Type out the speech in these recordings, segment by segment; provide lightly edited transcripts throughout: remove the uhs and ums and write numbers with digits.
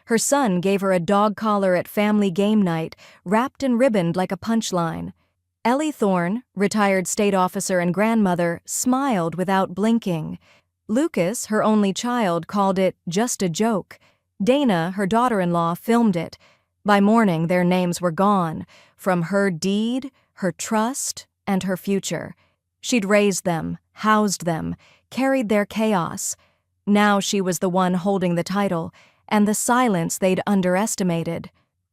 Her son gave her a dog collar at family game night, wrapped and ribboned like a punchline. Ellie Thorne, retired state officer and grandmother, smiled without blinking. Lucas, her only child, called it just a joke. Dana, her daughter-in-law, filmed it. By morning, their names were gone, from her deed, her trust, and her future. She'd raised them, housed them, carried their chaos. Now she was the one holding the title, and the silence they'd underestimated.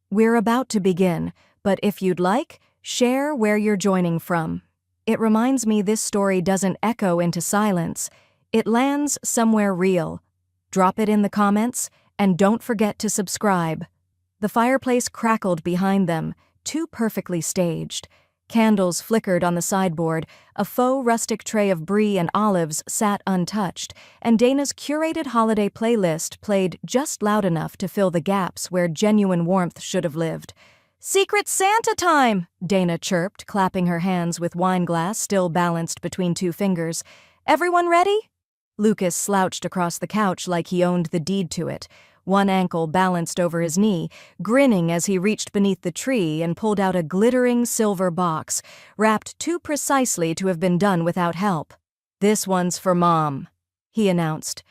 We're about to begin, but if you'd like, share where you're joining from. It reminds me this story doesn't echo into silence. It lands somewhere real. Drop it in the comments, and don't forget to subscribe. The fireplace crackled behind them, too perfectly staged. Candles flickered on the sideboard, a faux rustic tray of brie and olives sat untouched, and Dana's curated holiday playlist played just loud enough to fill the gaps where genuine warmth should have lived. "Secret Santa time!" Dana chirped, clapping her hands with wine glass still balanced between two fingers. "Everyone ready?" Lucas slouched across the couch like he owned the deed to it, one ankle balanced over his knee, grinning as he reached beneath the tree and pulled out a glittering silver box, wrapped too precisely to have been done without help. "This one's for Mom," he announced.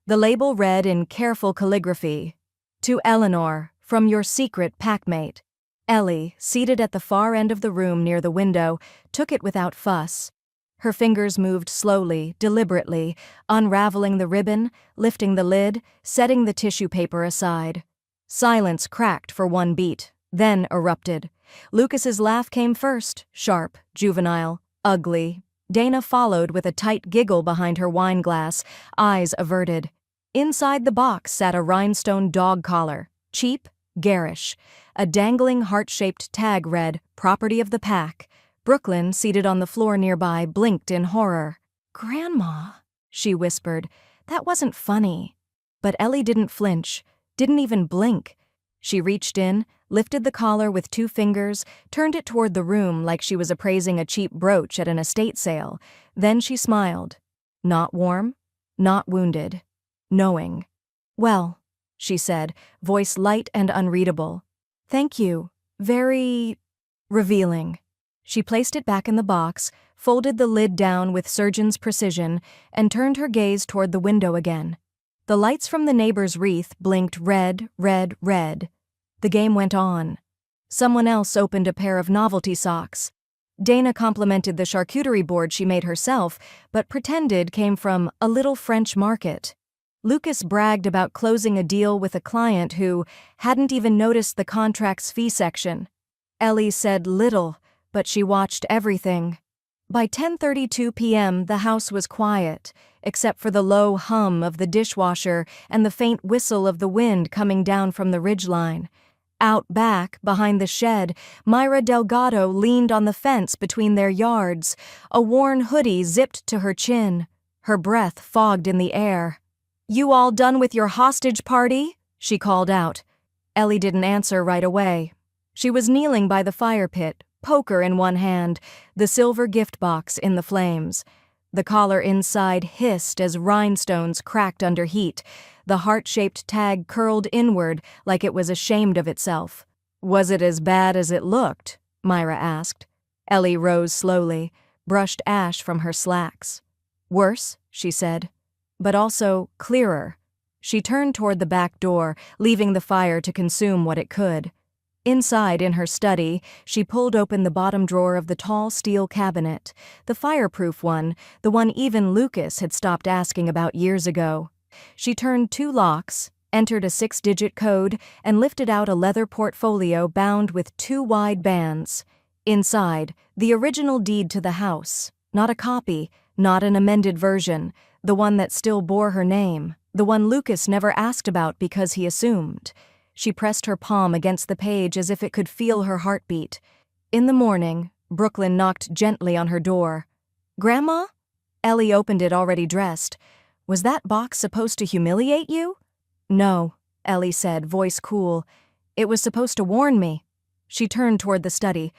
The label read in careful calligraphy, "To Eleanor, from your secret packmate." Ellie, seated at the far end of the room near the window, took it without fuss. Her fingers moved slowly, deliberately, unraveling the ribbon, lifting the lid, setting the tissue paper aside. Silence cracked for one beat, then erupted. Lucas's laugh came first, sharp, juvenile, ugly. Dana followed with a tight giggle behind her wine glass, eyes averted. Inside the box sat a rhinestone dog collar, cheap, garish. A dangling heart-shaped tag read, "Property of the Pack." Brooklyn, seated on the floor nearby, blinked in horror. "Grandma," she whispered, "that wasn't funny." But Ellie didn't flinch, didn't even blink. She reached in, lifted the collar with two fingers, turned it toward the room like she was appraising a cheap brooch at an estate sale. Then she smiled. Not warm, not wounded, knowing. "Well," she said, voice light and unreadable. "Thank you. Very revealing." She placed it back in the box, folded the lid down with surgeon's precision, and turned her gaze toward the window again. The lights from the neighbor's wreath blinked red, red, red. The game went on. Someone else opened a pair of novelty socks. Dana complimented the charcuterie board she made herself, but pretended came from a little French market. Lucas bragged about closing a deal with a client who hadn't even noticed the contract's fee section. Ellie said little, but she watched everything. By 10:32 p.m., the house was quiet, except for the low hum of the dishwasher and the faint whistle of the wind coming down from the ridgeline. Out back, behind the shed, Myra Delgado leaned on the fence between their yards, a worn hoodie zipped to her chin. Her breath fogged in the air. "You all done with your hostage party?" she called out. Ellie didn't answer right away. She was kneeling by the fire pit, poker in one hand, the silver gift box in the flames. The collar inside hissed as rhinestones cracked under heat. The heart-shaped tag curled inward like it was ashamed of itself. "Was it as bad as it looked?" Myra asked. Ellie rose slowly, brushed ash from her slacks. "Worse," she said, "but also clearer." She turned toward the back door, leaving the fire to consume what it could. Inside, in her study, she pulled open the bottom drawer of the tall steel cabinet, the fireproof one, the one even Lucas had stopped asking about years ago. She turned two locks, entered a 6-digit code, and lifted out a leather portfolio bound with two wide bands. Inside, the original deed to the house, not a copy, not an amended version, the one that still bore her name, the one Lucas never asked about because he assumed. She pressed her palm against the page as if it could feel her heartbeat. In the morning, Brooklyn knocked gently on her door. "Grandma?" Ellie opened it already dressed. "Was that box supposed to humiliate you?" "No," Ellie said, voice cool. "It was supposed to warn me." She turned toward the study.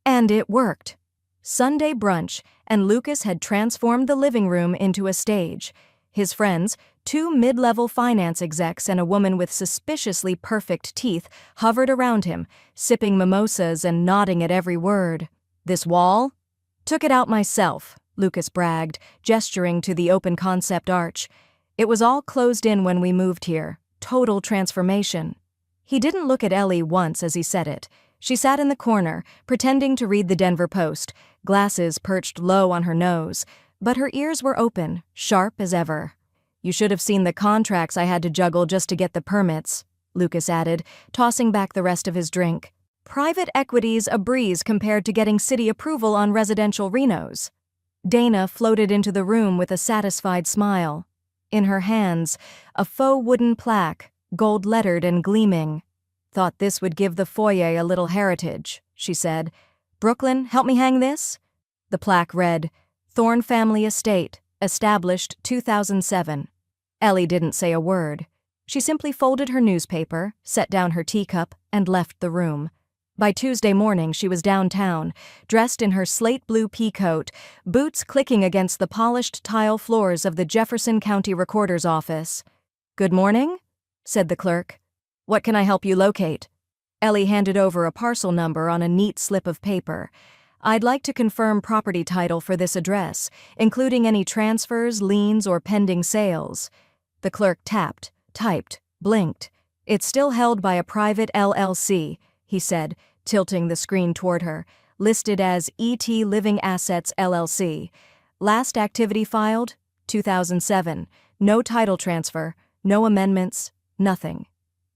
And it worked. Sunday brunch, and Lucas had transformed the living room into a stage. His friends, Two mid-level finance execs and a woman with suspiciously perfect teeth hovered around him, sipping mimosas and nodding at every word. "This wall?" "Took it out myself," Lucas bragged, gesturing to the open concept arch. "It was all closed in when we moved here. Total transformation." He didn't look at Ellie once as he said it. She sat in the corner, pretending to read the Denver Post, glasses perched low on her nose, but her ears were open, sharp as ever. "You should have seen the contracts I had to juggle just to get the permits," Lucas added, tossing back the rest of his drink. "Private equity's a breeze compared to getting city approval on residential renos." Dana floated into the room with a satisfied smile. In her hands, a faux wooden plaque, gold-lettered and gleaming. "Thought this would give the foyer a little heritage," she said. "Brooklyn, help me hang this?" The plaque read, "Thorne Family Estate, established 2007. Ellie didn't say a word. She simply folded her newspaper, set down her teacup, and left the room. By Tuesday morning, she was downtown, dressed in her slate blue pea coat, boots clicking against the polished tile floors of the Jefferson County Recorder's office. "Good morning," said the clerk. "What can I help you locate?" Ellie handed over a parcel number on a neat slip of paper. "I'd like to confirm property title for this address, including any transfers, liens, or pending sales." The clerk tapped, typed, blinked. "It's still held by a private LLC," he said, tilting the screen toward her, "listed as ET Living Assets LLC. Last activity filed, 2007. No title transfer, no amendments, nothing."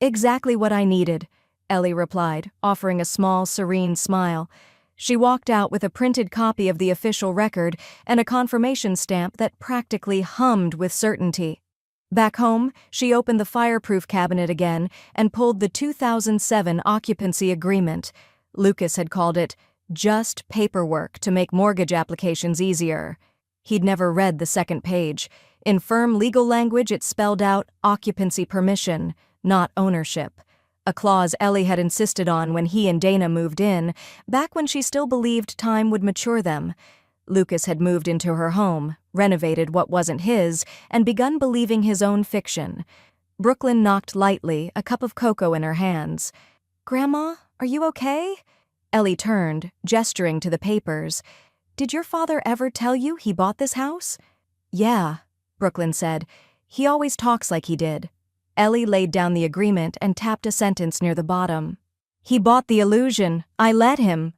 "Exactly what I needed," Ellie replied, offering a small, serene smile. She walked out with a printed copy of the official record and a confirmation stamp that practically hummed with certainty. Back home, she opened the fireproof cabinet again and pulled the 2007 occupancy agreement. Lucas had called it just paperwork to make mortgage applications easier. He'd never read the second page. In firm legal language, it spelled out occupancy permission, not ownership. A clause Ellie had insisted on when he and Dana moved in, back when she still believed time would mature them. Lucas had moved into her home, renovated what wasn't his, and begun believing his own fiction. Brooklyn knocked lightly, a cup of cocoa in her hands. "Grandma, are you okay?" Ellie turned, gesturing to the papers. "Did your father ever tell you he bought this house?" "Yeah," Brooklyn said. "He always talks like he did." Ellie laid down the agreement and tapped a sentence near the bottom. "He bought the illusion. I let him."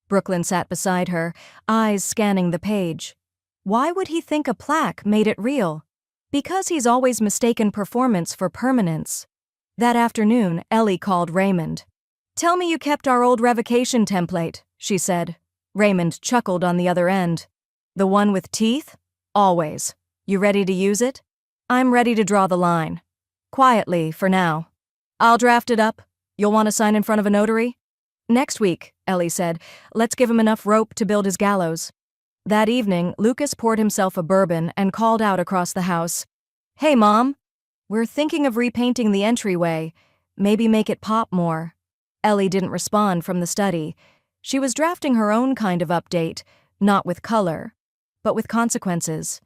Brooklyn sat beside her, eyes scanning the page. "Why would he think a plaque made it real?" "Because he's always mistaken performance for permanence." That afternoon, Ellie called Raymond. "Tell me you kept our old revocation template," she said. Raymond chuckled on the other end. "The one with teeth? Always. You ready to use it?" "I'm ready to draw the line." "Quietly, for now." "I'll draft it up. You'll want to sign in front of a notary?" "Next week," Ellie said. "Let's give him enough rope to build his gallows." That evening, Lucas poured himself a bourbon and called out across the house. "Hey, Mom. We're thinking of repainting the entryway. Maybe make it pop more." Ellie didn't respond from the study. She was drafting her own kind of update, not with color, but with consequences.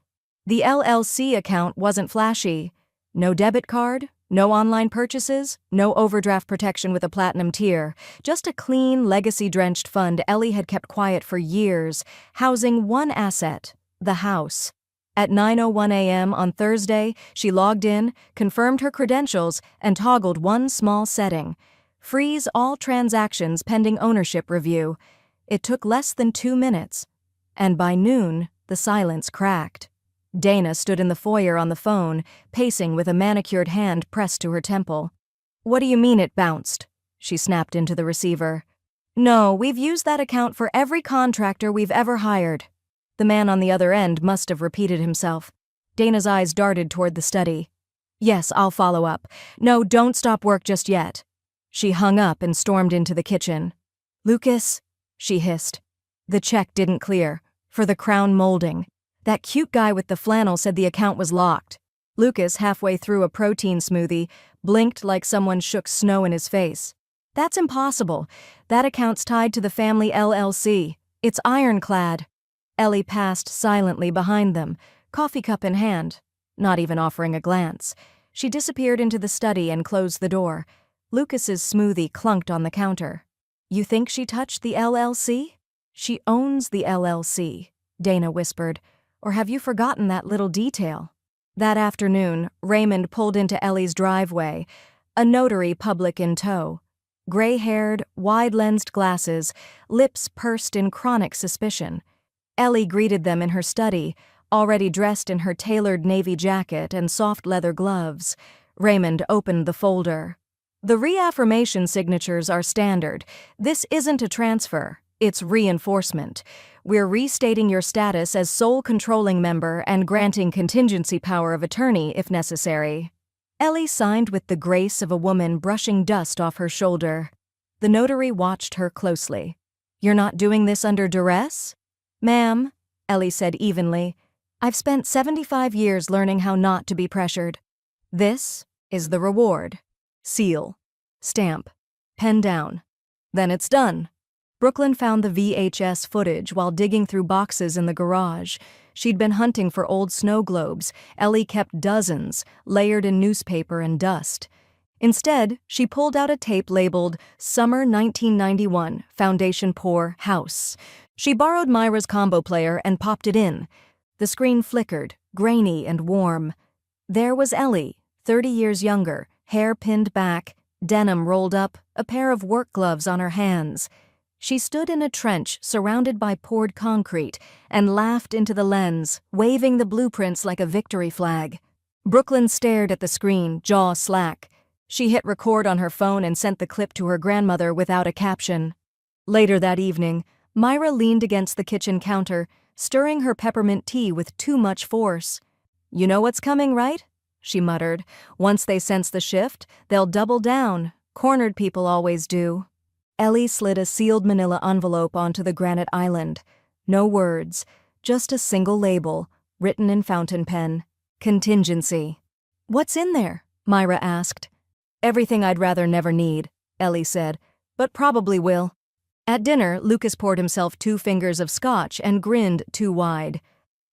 The LLC account wasn't flashy. No debit card, no online purchases, no overdraft protection with a platinum tier, just a clean, legacy-drenched fund Ellie had kept quiet for years, housing one asset, the house. At 9:01 a.m. on Thursday, she logged in, confirmed her credentials, and toggled one small setting: freeze all transactions pending ownership review. It took less than 2 minutes. And by noon, the silence cracked. Dana stood in the foyer on the phone, pacing with a manicured hand pressed to her temple. "What do you mean it bounced?" she snapped into the receiver. "No, we've used that account for every contractor we've ever hired." The man on the other end must have repeated himself. Dana's eyes darted toward the study. "Yes, I'll follow up. No, don't stop work just yet." She hung up and stormed into the kitchen. "Lucas," she hissed. The check didn't clear. For the crown molding. That cute guy with the flannel said the account was locked. Lucas, halfway through a protein smoothie, blinked like someone shook snow in his face. "That's impossible. That account's tied to the family LLC. It's ironclad." Ellie passed silently behind them, coffee cup in hand. not even offering a glance. She disappeared into the study and closed the door. Lucas's smoothie clunked on the counter. "You think she touched the LLC?" "She owns the LLC," Dana whispered. "Or have you forgotten that little detail?" That afternoon, Raymond pulled into Ellie's driveway, a notary public in tow. Gray-haired, wide-lensed glasses, lips pursed in chronic suspicion. Ellie greeted them in her study, already dressed in her tailored navy jacket and soft leather gloves. Raymond opened the folder. "The reaffirmation signatures are standard. This isn't a transfer. It's reinforcement. We're restating your status as sole controlling member and granting contingency power of attorney if necessary." Ellie signed with the grace of a woman brushing dust off her shoulder. The notary watched her closely. "You're not doing this under duress?" "Ma'am," Ellie said evenly, "I've spent 75 years learning how not to be pressured. This is the reward." Seal. Stamp. Pen down. Then it's done. Brooklyn found the VHS footage while digging through boxes in the garage. She'd been hunting for old snow globes. Ellie kept dozens, layered in newspaper and dust. Instead, she pulled out a tape labeled Summer 1991, Foundation Pour House. She borrowed Myra's combo player and popped it in. The screen flickered, grainy and warm. There was Ellie, 30 years younger, hair pinned back, denim rolled up, a pair of work gloves on her hands. She stood in a trench surrounded by poured concrete and laughed into the lens, waving the blueprints like a victory flag. Brooklyn stared at the screen, jaw slack. She hit record on her phone and sent the clip to her grandmother without a caption. Later that evening, Myra leaned against the kitchen counter, stirring her peppermint tea with too much force. "You know what's coming, right?" she muttered. "Once they sense the shift, they'll double down. Cornered people always do." Ellie slid a sealed manila envelope onto the granite island. No words, just a single label, written in fountain pen. Contingency. "What's in there?" Myra asked. "Everything I'd rather never need," Ellie said, "but probably will." At dinner, Lucas poured himself 2 fingers of scotch and grinned too wide.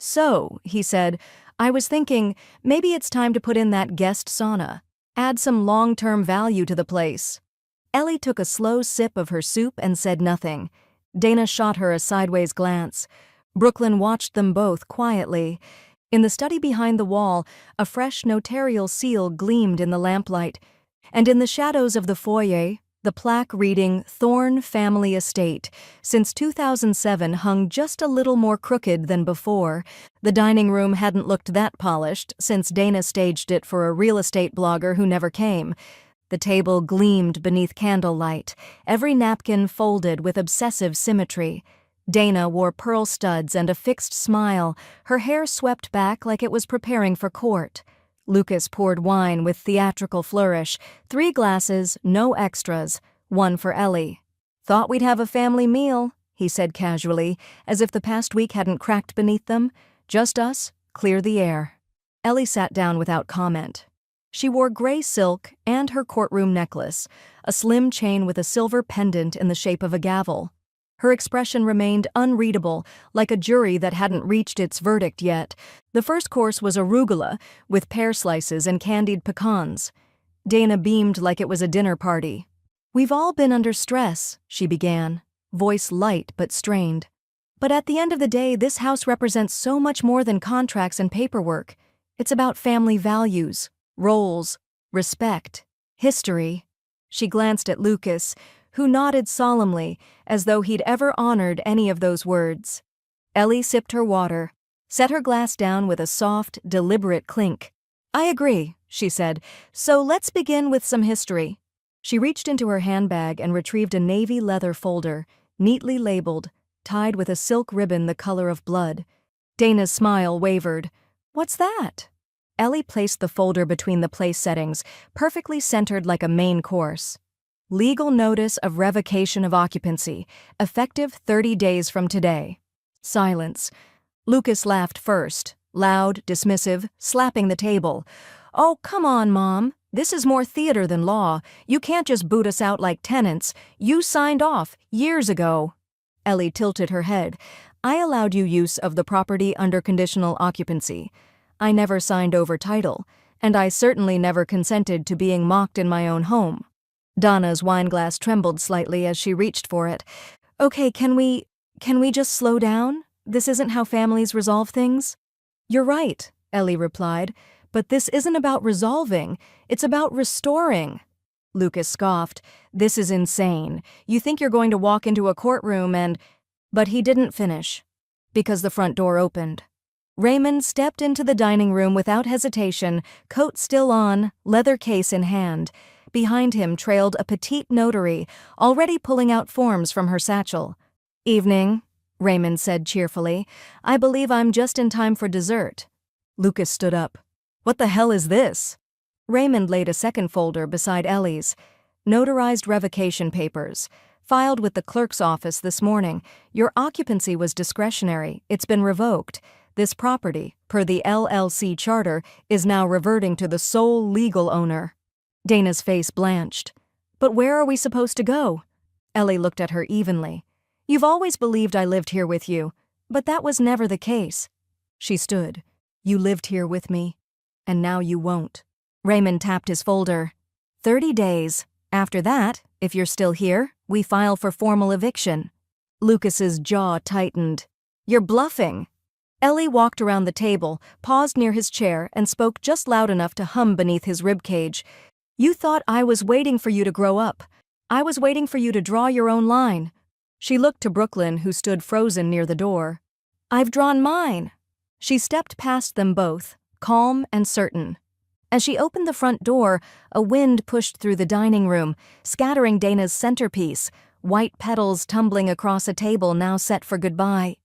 "So," he said, "I was thinking, maybe it's time to put in that guest sauna. Add some long-term value to the place." Ellie took a slow sip of her soup and said nothing. Dana shot her a sideways glance. Brooklyn watched them both quietly. In the study behind the wall, a fresh notarial seal gleamed in the lamplight, and in the shadows of the foyer, the plaque reading Thorne Family Estate, since 2007, hung just a little more crooked than before. The dining room hadn't looked that polished since Dana staged it for a real estate blogger who never came. The table gleamed beneath candlelight, every napkin folded with obsessive symmetry. Dana wore pearl studs and a fixed smile, her hair swept back like it was preparing for court. Lucas poured wine with theatrical flourish, 3 glasses, no extras, 1 for Ellie. "Thought we'd have a family meal," he said casually, as if the past week hadn't cracked beneath them. "Just us, clear the air." Ellie sat down without comment. She wore gray silk and her courtroom necklace, a slim chain with a silver pendant in the shape of a gavel. Her expression remained unreadable, like a jury that hadn't reached its verdict yet. The first course was arugula, with pear slices and candied pecans. Dana beamed like it was a dinner party. "We've all been under stress," she began, voice light but strained. "But at the end of the day, this house represents so much more than contracts and paperwork. It's about family values. Roles, respect, history." She glanced at Lucas, who nodded solemnly, as though he'd ever honored any of those words. Ellie sipped her water, set her glass down with a soft, deliberate clink. "I agree," she said, "so let's begin with some history." She reached into her handbag and retrieved a navy leather folder, neatly labeled, tied with a silk ribbon the color of blood. Dana's smile wavered. "What's that?" Ellie placed the folder between the place settings, perfectly centered like a main course. "Legal notice of revocation of occupancy, effective 30 days from today." Silence. Lucas laughed first, loud, dismissive, slapping the table. "Oh, come on, Mom. This is more theater than law. You can't just boot us out like tenants. You signed off years ago." Ellie tilted her head. "I allowed you use of the property under conditional occupancy. I never signed over title, and I certainly never consented to being mocked in my own home. Donna's wineglass trembled slightly as she reached for it. Okay, can we just slow down? This isn't how families resolve things. You're right, Ellie replied, but this isn't about resolving, it's about restoring. Lucas scoffed. This is insane. You think you're going to walk into a courtroom and… But he didn't finish, because the front door opened. Raymond stepped into the dining room without hesitation, coat still on, leather case in hand. Behind him trailed a petite notary, already pulling out forms from her satchel. Evening, Raymond said cheerfully. I believe I'm just in time for dessert. Lucas stood up. What the hell is this? Raymond laid a second folder beside Ellie's. Notarized revocation papers. Filed with the clerk's office this morning. Your occupancy was discretionary. It's been revoked. This property, per the LLC charter, is now reverting to the sole legal owner. Dana's face blanched. But where are we supposed to go? Ellie looked at her evenly. You've always believed I lived here with you, but that was never the case. She stood. You lived here with me, and now you won't. Raymond tapped his folder. 30 days. After that, if you're still here, we file for formal eviction. Lucas's jaw tightened. You're bluffing. Ellie walked around the table, paused near his chair, and spoke just loud enough to hum beneath his ribcage. You thought I was waiting for you to grow up. I was waiting for you to draw your own line. She looked to Brooklyn, who stood frozen near the door. I've drawn mine. She stepped past them both, calm and certain. As she opened the front door, a wind pushed through the dining room, scattering Dana's centerpiece, white petals tumbling across a table now set for goodbye.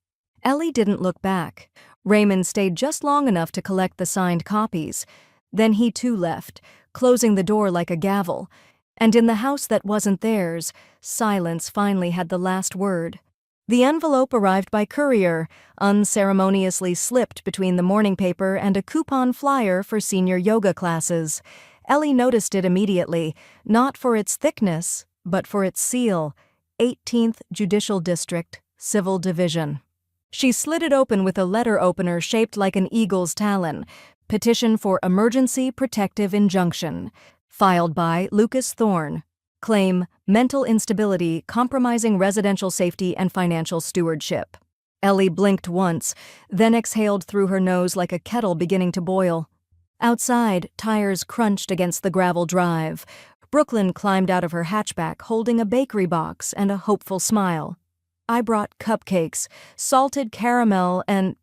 Ellie didn't look back. Raymond stayed just long enough to collect the signed copies. Then he too left, closing the door like a gavel. And in the house that wasn't theirs, silence finally had the last word. The envelope arrived by courier, unceremoniously slipped between the morning paper and a coupon flyer for senior yoga classes. Ellie noticed it immediately, not for its thickness, but for its seal, 18th Judicial District, Civil Division. She slid it open with a letter opener shaped like an eagle's talon. Petition for Emergency Protective Injunction. Filed by Lucas Thorne. Claim, mental instability compromising residential safety and financial stewardship. Ellie blinked once, then exhaled through her nose like a kettle beginning to boil. Outside, tires crunched against the gravel drive. Brooklyn climbed out of her hatchback holding a bakery box and a hopeful smile. I brought cupcakes, salted caramel, and…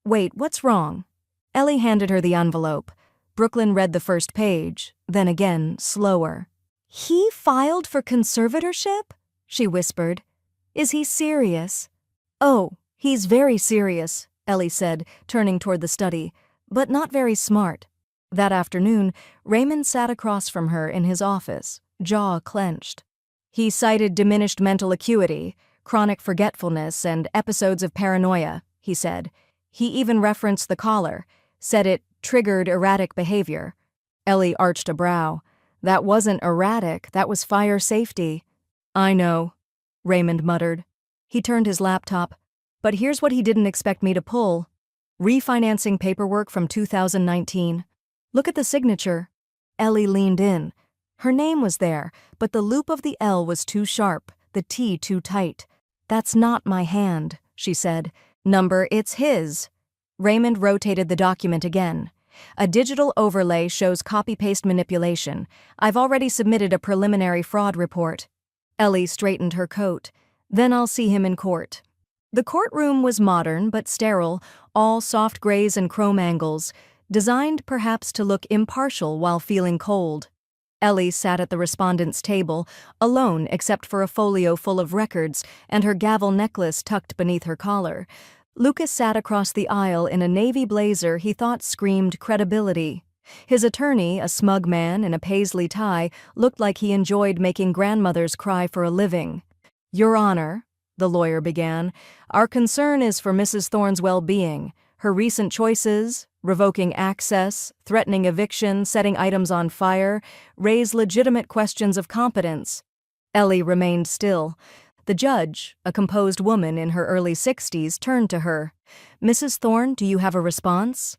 Wait, what's wrong? Ellie handed her the envelope. Brooklyn read the first page, then again, slower. He filed for conservatorship? She whispered. Is he serious? Oh, he's very serious, Ellie said, turning toward the study, but not very smart. That afternoon, Raymond sat across from her in his office, jaw clenched. He cited diminished mental acuity, chronic forgetfulness, and episodes of paranoia, he said. He even referenced the collar, said it triggered erratic behavior. Ellie arched a brow. That wasn't erratic, that was fire safety. I know, Raymond muttered. He turned his laptop. But here's what he didn't expect me to pull. Refinancing paperwork from 2019. Look at the signature. Ellie leaned in. Her name was there, but the loop of the L was too sharp, the T too tight. That's not my hand, she said. Number, it's his. Raymond rotated the document again. A digital overlay shows copy-paste manipulation. I've already submitted a preliminary fraud report. Ellie straightened her coat. Then I'll see him in court. The courtroom was modern but sterile, all soft grays and chrome angles, designed perhaps to look impartial while feeling cold. Ellie sat at the respondent's table, alone except for a folio full of records and her gavel necklace tucked beneath her collar. Lucas sat across the aisle in a navy blazer he thought screamed credibility. His attorney, a smug man in a paisley tie, looked like he enjoyed making grandmothers cry for a living. Your Honor, the lawyer began, our concern is for Mrs. Thorne's well-being. Her recent choices, revoking access, threatening eviction, setting items on fire, raise legitimate questions of competence. Ellie remained still. The judge, a composed woman in her early 60s, turned to her. Mrs. Thorne, do you have a response?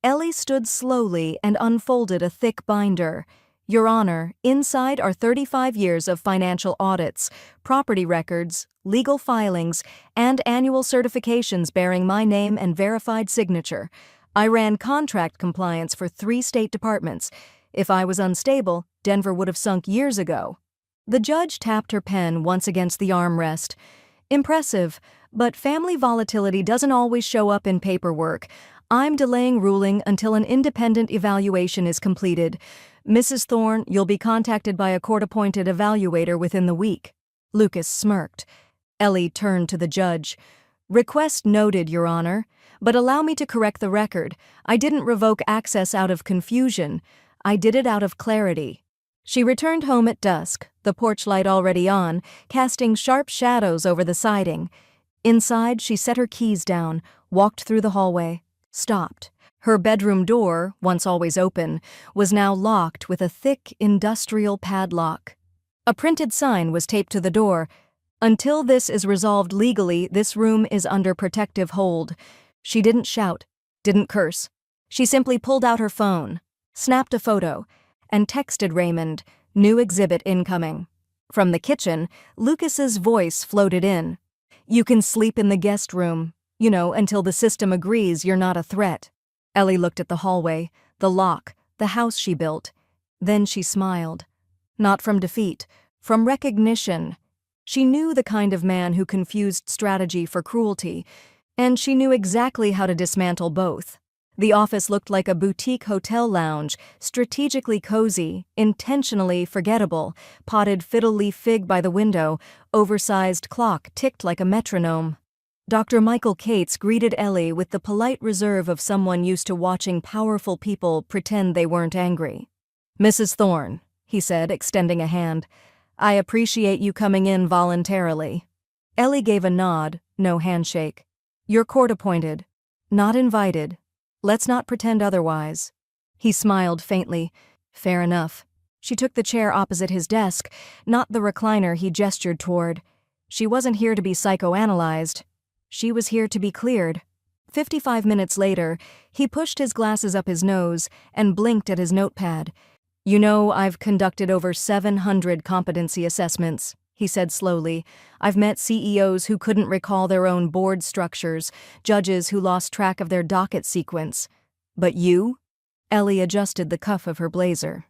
Ellie stood slowly and unfolded a thick binder. Your Honor, inside are 35 years of financial audits, property records, legal filings, and annual certifications bearing my name and verified signature. I ran contract compliance for 3 state departments. If I was unstable, Denver would have sunk years ago. The judge tapped her pen once against the armrest. Impressive, but family volatility doesn't always show up in paperwork. I'm delaying ruling until an independent evaluation is completed. Mrs. Thorne, you'll be contacted by a court-appointed evaluator within the week. Lucas smirked. Ellie turned to the judge. Request noted, Your Honor, but allow me to correct the record. I didn't revoke access out of confusion. I did it out of clarity. She returned home at dusk, the porch light already on, casting sharp shadows over the siding. Inside, she set her keys down, walked through the hallway, stopped. Her bedroom door, once always open, was now locked with a thick, industrial padlock. A printed sign was taped to the door. Until this is resolved legally, this room is under protective hold. She didn't shout, didn't curse. She simply pulled out her phone, snapped a photo, and texted Raymond, new exhibit incoming. From the kitchen, Lucas's voice floated in. You can sleep in the guest room, until the system agrees you're not a threat. Ellie looked at the hallway, the lock, the house she built. Then she smiled. Not from defeat, from recognition. She knew the kind of man who confused strategy for cruelty, and she knew exactly how to dismantle both. The office looked like a boutique hotel lounge, strategically cozy, intentionally forgettable, potted fiddle leaf fig by the window, oversized clock ticked like a metronome. Dr. Michael Cates greeted Ellie with the polite reserve of someone used to watching powerful people pretend they weren't angry. Mrs. Thorne, he said, extending a hand, I appreciate you coming in voluntarily. Ellie gave a nod, no handshake. You're court-appointed, not invited. Let's not pretend otherwise. He smiled faintly. Fair enough. She took the chair opposite his desk, not the recliner he gestured toward. She wasn't here to be psychoanalyzed. She was here to be cleared. 55 minutes later, he pushed his glasses up his nose and blinked at his notepad. I've conducted over 700 competency assessments, he said slowly. I've met CEOs who couldn't recall their own board structures, judges who lost track of their docket sequence. But you? Ellie adjusted the cuff of her blazer.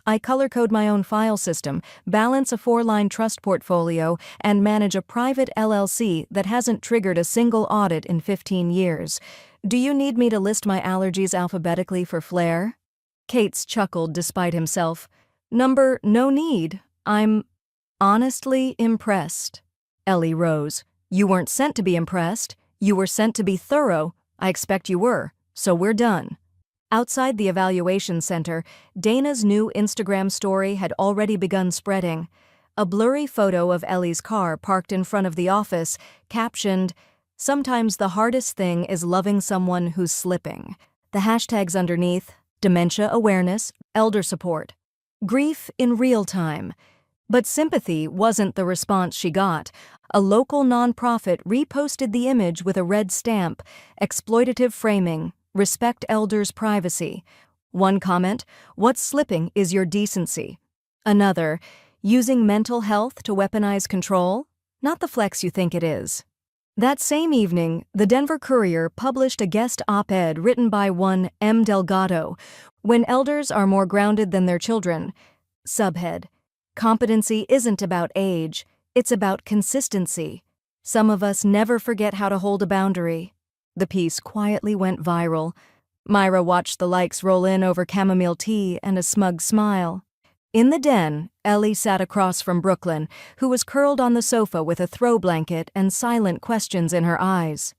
I color-code my own file system, balance a 4-line trust portfolio, and manage a private LLC that hasn't triggered a single audit in 15 years. Do you need me to list my allergies alphabetically for flair? Cates chuckled despite himself. No need. I'm honestly impressed. Ellie rose. You weren't sent to be impressed. You were sent to be thorough. I expect you were. So we're done. Outside the evaluation center, Dana's new Instagram story had already begun spreading. A blurry photo of Ellie's car parked in front of the office, captioned, Sometimes the hardest thing is loving someone who's slipping. The hashtags underneath, dementia awareness, elder support. Grief in real time. But sympathy wasn't the response she got. A local nonprofit reposted the image with a red stamp, exploitative framing, respect elders' privacy. One comment, what's slipping is your decency. Another, using mental health to weaponize control? Not the flex you think it is. That same evening, the Denver Courier published a guest op-ed written by one M. Delgado, When Elders Are More Grounded Than Their Children. Subhead, Competency isn't about age, it's about consistency. Some of us never forget how to hold a boundary. The piece quietly went viral. Myra watched the likes roll in over chamomile tea and a smug smile. In the den, Ellie sat across from Brooklyn, who was curled on the sofa with a throw blanket and silent questions in her eyes.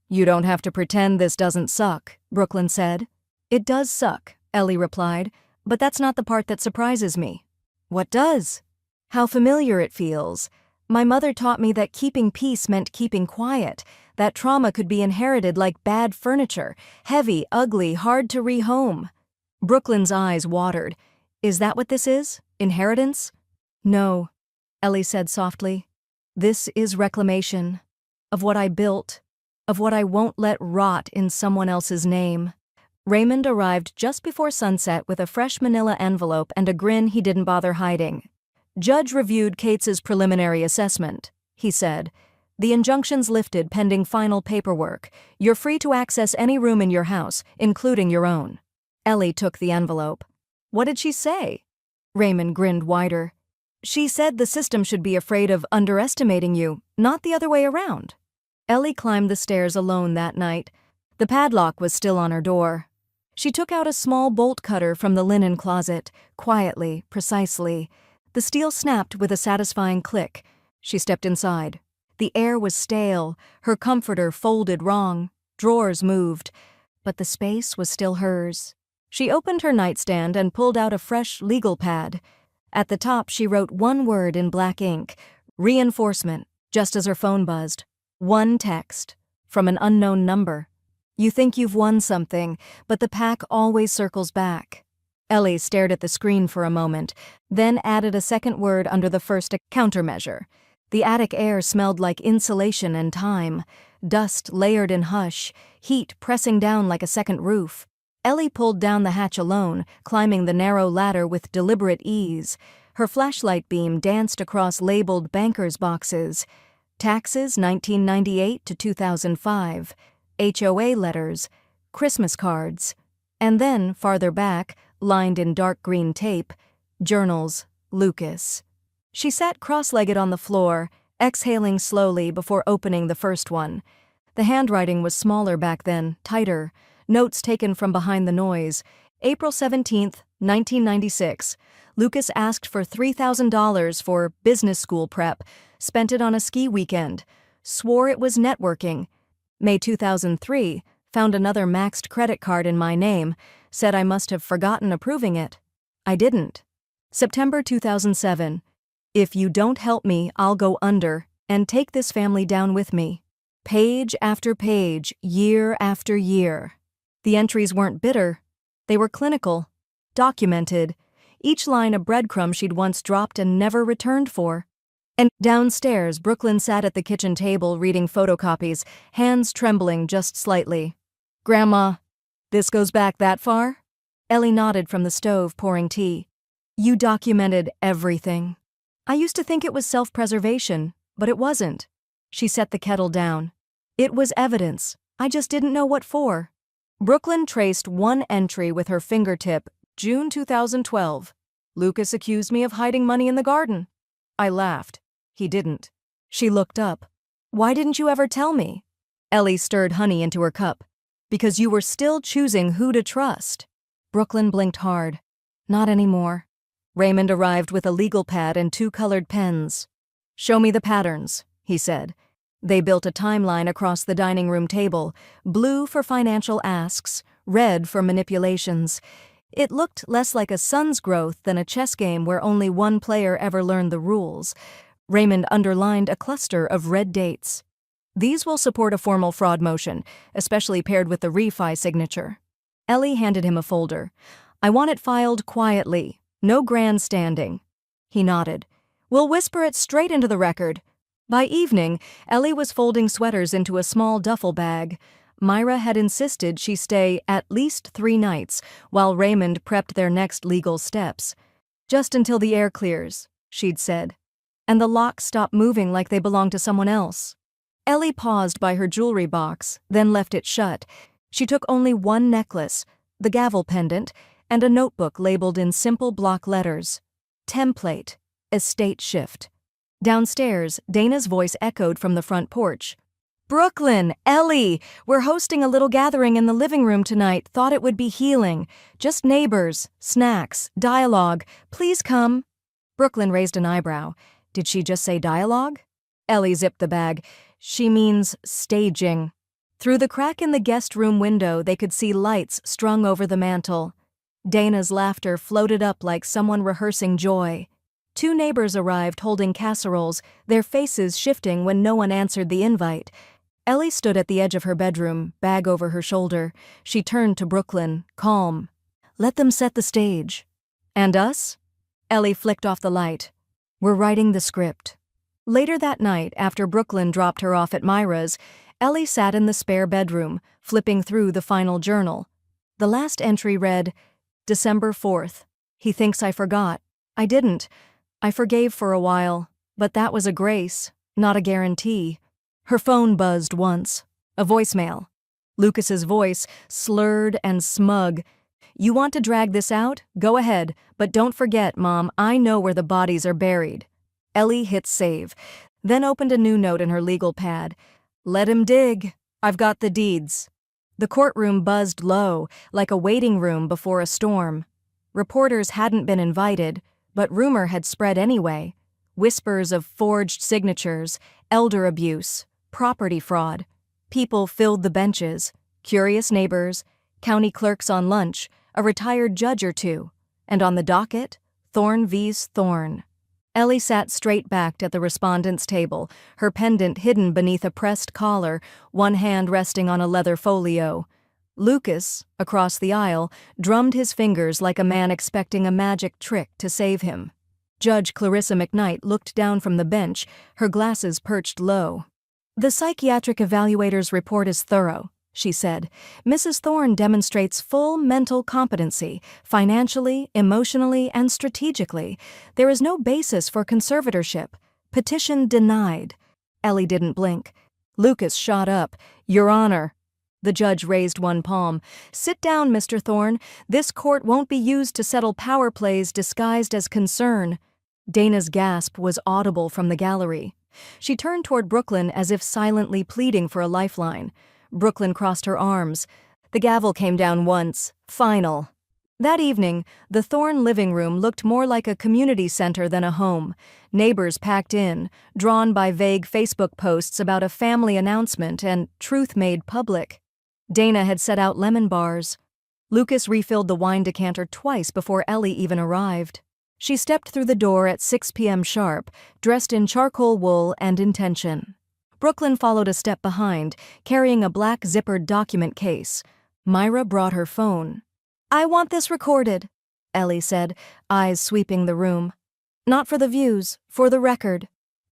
You don't have to pretend this doesn't suck, Brooklyn said. It does suck, Ellie replied, but that's not the part that surprises me. What does? How familiar it feels. My mother taught me that keeping peace meant keeping quiet, that trauma could be inherited like bad furniture, heavy, ugly, hard to rehome. Brooklyn's eyes watered. Is that what this is? Inheritance? No, Ellie said softly. This is reclamation. Of what I built. Of what I won't let rot in someone else's name. Raymond arrived just before sunset with a fresh manila envelope and a grin he didn't bother hiding. "Judge reviewed Kate's preliminary assessment," he said. "The injunction's lifted pending final paperwork. You're free to access any room in your house, including your own." Ellie took the envelope. "What did she say?" Raymond grinned wider. "She said the system should be afraid of underestimating you, not the other way around." Ellie climbed the stairs alone that night. The padlock was still on her door. She took out a small bolt cutter from the linen closet, quietly, precisely. The steel snapped with a satisfying click. She stepped inside. The air was stale, her comforter folded wrong, drawers moved, but the space was still hers. She opened her nightstand and pulled out a fresh legal pad. At the top she wrote one word in black ink, "Reinforcement," just as her phone buzzed. One text, from an unknown number. "You think you've won something, but the pack always circles back." Ellie stared at the screen for a moment, then added a second word under the first countermeasure. The attic air smelled like insulation and time, dust layered in hush, heat pressing down like a second roof. Ellie pulled down the hatch alone, climbing the narrow ladder with deliberate ease. Her flashlight beam danced across labeled banker's boxes. Taxes 1998 to 2005, HOA letters, Christmas cards, and then, farther back, lined in dark green tape, journals, Lucas. She sat cross-legged on the floor, exhaling slowly before opening the first one. The handwriting was smaller back then, tighter. Notes taken from behind the noise. April 17th, 1996. Lucas asked for $3,000 for business school prep, spent it on a ski weekend, swore it was networking. May 2003, found another maxed credit card in my name, said I must have forgotten approving it. I didn't. September 2007. If you don't help me, I'll go under, and take this family down with me. Page after page, year after year. The entries weren't bitter. They were clinical, documented, each line a breadcrumb she'd once dropped and never returned for. And downstairs, Brooklyn sat at the kitchen table reading photocopies, hands trembling just slightly. "Grandma, this goes back that far?" Ellie nodded from the stove, pouring tea. "You documented everything. I used to think it was self-preservation, but it wasn't." She set the kettle down. "It was evidence. I just didn't know what for." Brooklyn traced one entry with her fingertip, June 2012. "Lucas accused me of hiding money in the garden." I laughed. He didn't. She looked up. "Why didn't you ever tell me?" Ellie stirred honey into her cup. "Because you were still choosing who to trust." Brooklyn blinked hard. "Not anymore." Raymond arrived with a legal pad and 2 colored pens. "Show me the patterns," he said. They built a timeline across the dining room table, blue for financial asks, red for manipulations. It looked less like a son's growth than a chess game where only one player ever learned the rules. Raymond underlined a cluster of red dates. "These will support a formal fraud motion, especially paired with the refi signature." Ellie handed him a folder. "I want it filed quietly, no grandstanding." He nodded. "We'll whisper it straight into the record." By evening, Ellie was folding sweaters into a small duffel bag. Myra had insisted she stay at least 3 nights, while Raymond prepped their next legal steps. "Just until the air clears," she'd said. "And the locks stop moving like they belong to someone else." Ellie paused by her jewelry box, then left it shut. She took only one necklace, the gavel pendant, and a notebook labeled in simple block letters. Template, estate shift. Downstairs, Dana's voice echoed from the front porch. "Brooklyn, Ellie, we're hosting a little gathering in the living room tonight. Thought it would be healing. Just neighbors, snacks, dialogue. Please come." Brooklyn raised an eyebrow. Did she just say dialogue? Ellie zipped the bag. "She means staging." Through the crack in the guest room window, they could see lights strung over the mantel. Dana's laughter floated up like someone rehearsing joy. 2 neighbors arrived holding casseroles, their faces shifting when no one answered the invite. Ellie stood at the edge of her bedroom, bag over her shoulder. She turned to Brooklyn, calm. "Let them set the stage." "And us?" Ellie flicked off the light. "We're writing the script." Later that night, after Brooklyn dropped her off at Myra's, Ellie sat in the spare bedroom, flipping through the final journal. The last entry read, December 4th. He thinks I forgot. I didn't. I forgave for a while, but that was a grace, not a guarantee. Her phone buzzed once. A voicemail. Lucas's voice, slurred and smug. You want to drag this out? Go ahead, but don't forget, Mom, I know where the bodies are buried. Ellie hit save, then opened a new note in her legal pad. Let him dig. I've got the deeds. The courtroom buzzed low, like a waiting room before a storm. Reporters hadn't been invited, but rumor had spread anyway. Whispers of forged signatures, elder abuse, property fraud. People filled the benches, curious neighbors, county clerks on lunch, a retired judge or two, and on the docket, Thorne vs. Thorne. Ellie sat straight-backed at the respondent's table, her pendant hidden beneath a pressed collar, one hand resting on a leather folio. Lucas, across the aisle, drummed his fingers like a man expecting a magic trick to save him. Judge Clarissa McKnight looked down from the bench, her glasses perched low. The psychiatric evaluator's report is thorough, she said. Mrs. Thorne demonstrates full mental competency, financially, emotionally, and strategically. There is no basis for conservatorship. Petition denied. Ellie didn't blink. Lucas shot up. Your Honor. The judge raised one palm. Sit down, Mr. Thorne. This court won't be used to settle power plays disguised as concern. Dana's gasp was audible from the gallery. She turned toward Brooklyn as if silently pleading for a lifeline. Brooklyn crossed her arms. The gavel came down once. Final. That evening, the Thorne living room looked more like a community center than a home. Neighbors packed in, drawn by vague Facebook posts about a family announcement and truth made public. Dana had set out lemon bars. Lucas refilled the wine decanter twice before Ellie even arrived. She stepped through the door at 6 p.m. sharp, dressed in charcoal wool and intention. Brooklyn followed a step behind, carrying a black zippered document case. Myra brought her phone. I want this recorded, Ellie said, eyes sweeping the room. Not for the views, for the record.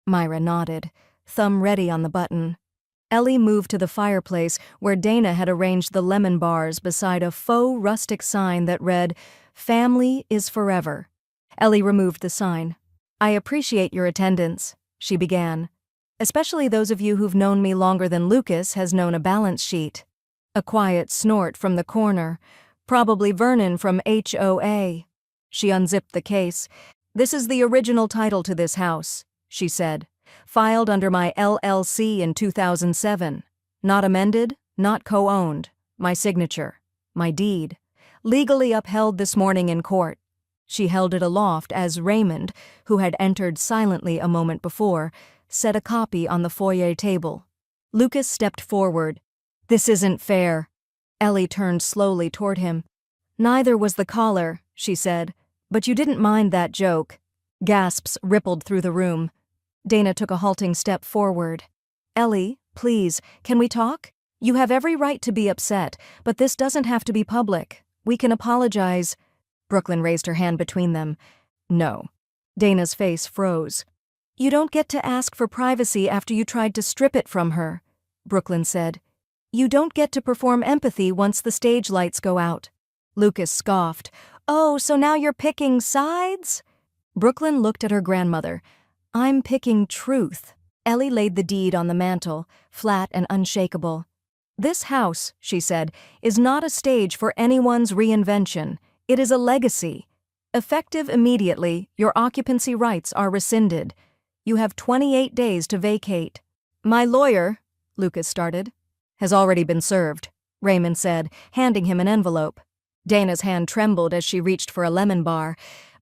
Myra nodded, thumb ready on the button. Ellie moved to the fireplace where Dana had arranged the lemon bars beside a faux rustic sign that read, Family is forever. Ellie removed the sign. I appreciate your attendance, she began. Especially those of you who've known me longer than Lucas has known a balance sheet. A quiet snort from the corner. Probably Vernon from HOA. She unzipped the case. This is the original title to this house, she said. Filed under my LLC in 2007. Not amended, not co-owned. My signature. My deed. Legally upheld this morning in court. She held it aloft as Raymond, who had entered silently a moment before, set a copy on the foyer table. Lucas stepped forward. This isn't fair. Ellie turned slowly toward him. Neither was the caller, she said, but you didn't mind that joke. Gasps rippled through the room. Dana took a halting step forward. Ellie, please, can we talk? You have every right to be upset, but this doesn't have to be public. We can apologize. Brooklyn raised her hand between them. No. Dana's face froze. You don't get to ask for privacy after you tried to strip it from her, Brooklyn said. You don't get to perform empathy once the stage lights go out. Lucas scoffed. Oh, so now you're picking sides? Brooklyn looked at her grandmother. I'm picking truth. Ellie laid the deed on the mantel, flat and unshakable. This house, she said, is not a stage for anyone's reinvention. It is a legacy. Effective immediately, your occupancy rights are rescinded. You have 28 days to vacate. My lawyer, Lucas started, has already been served, Raymond said, handing him an envelope. Dana's hand trembled as she reached for a lemon bar.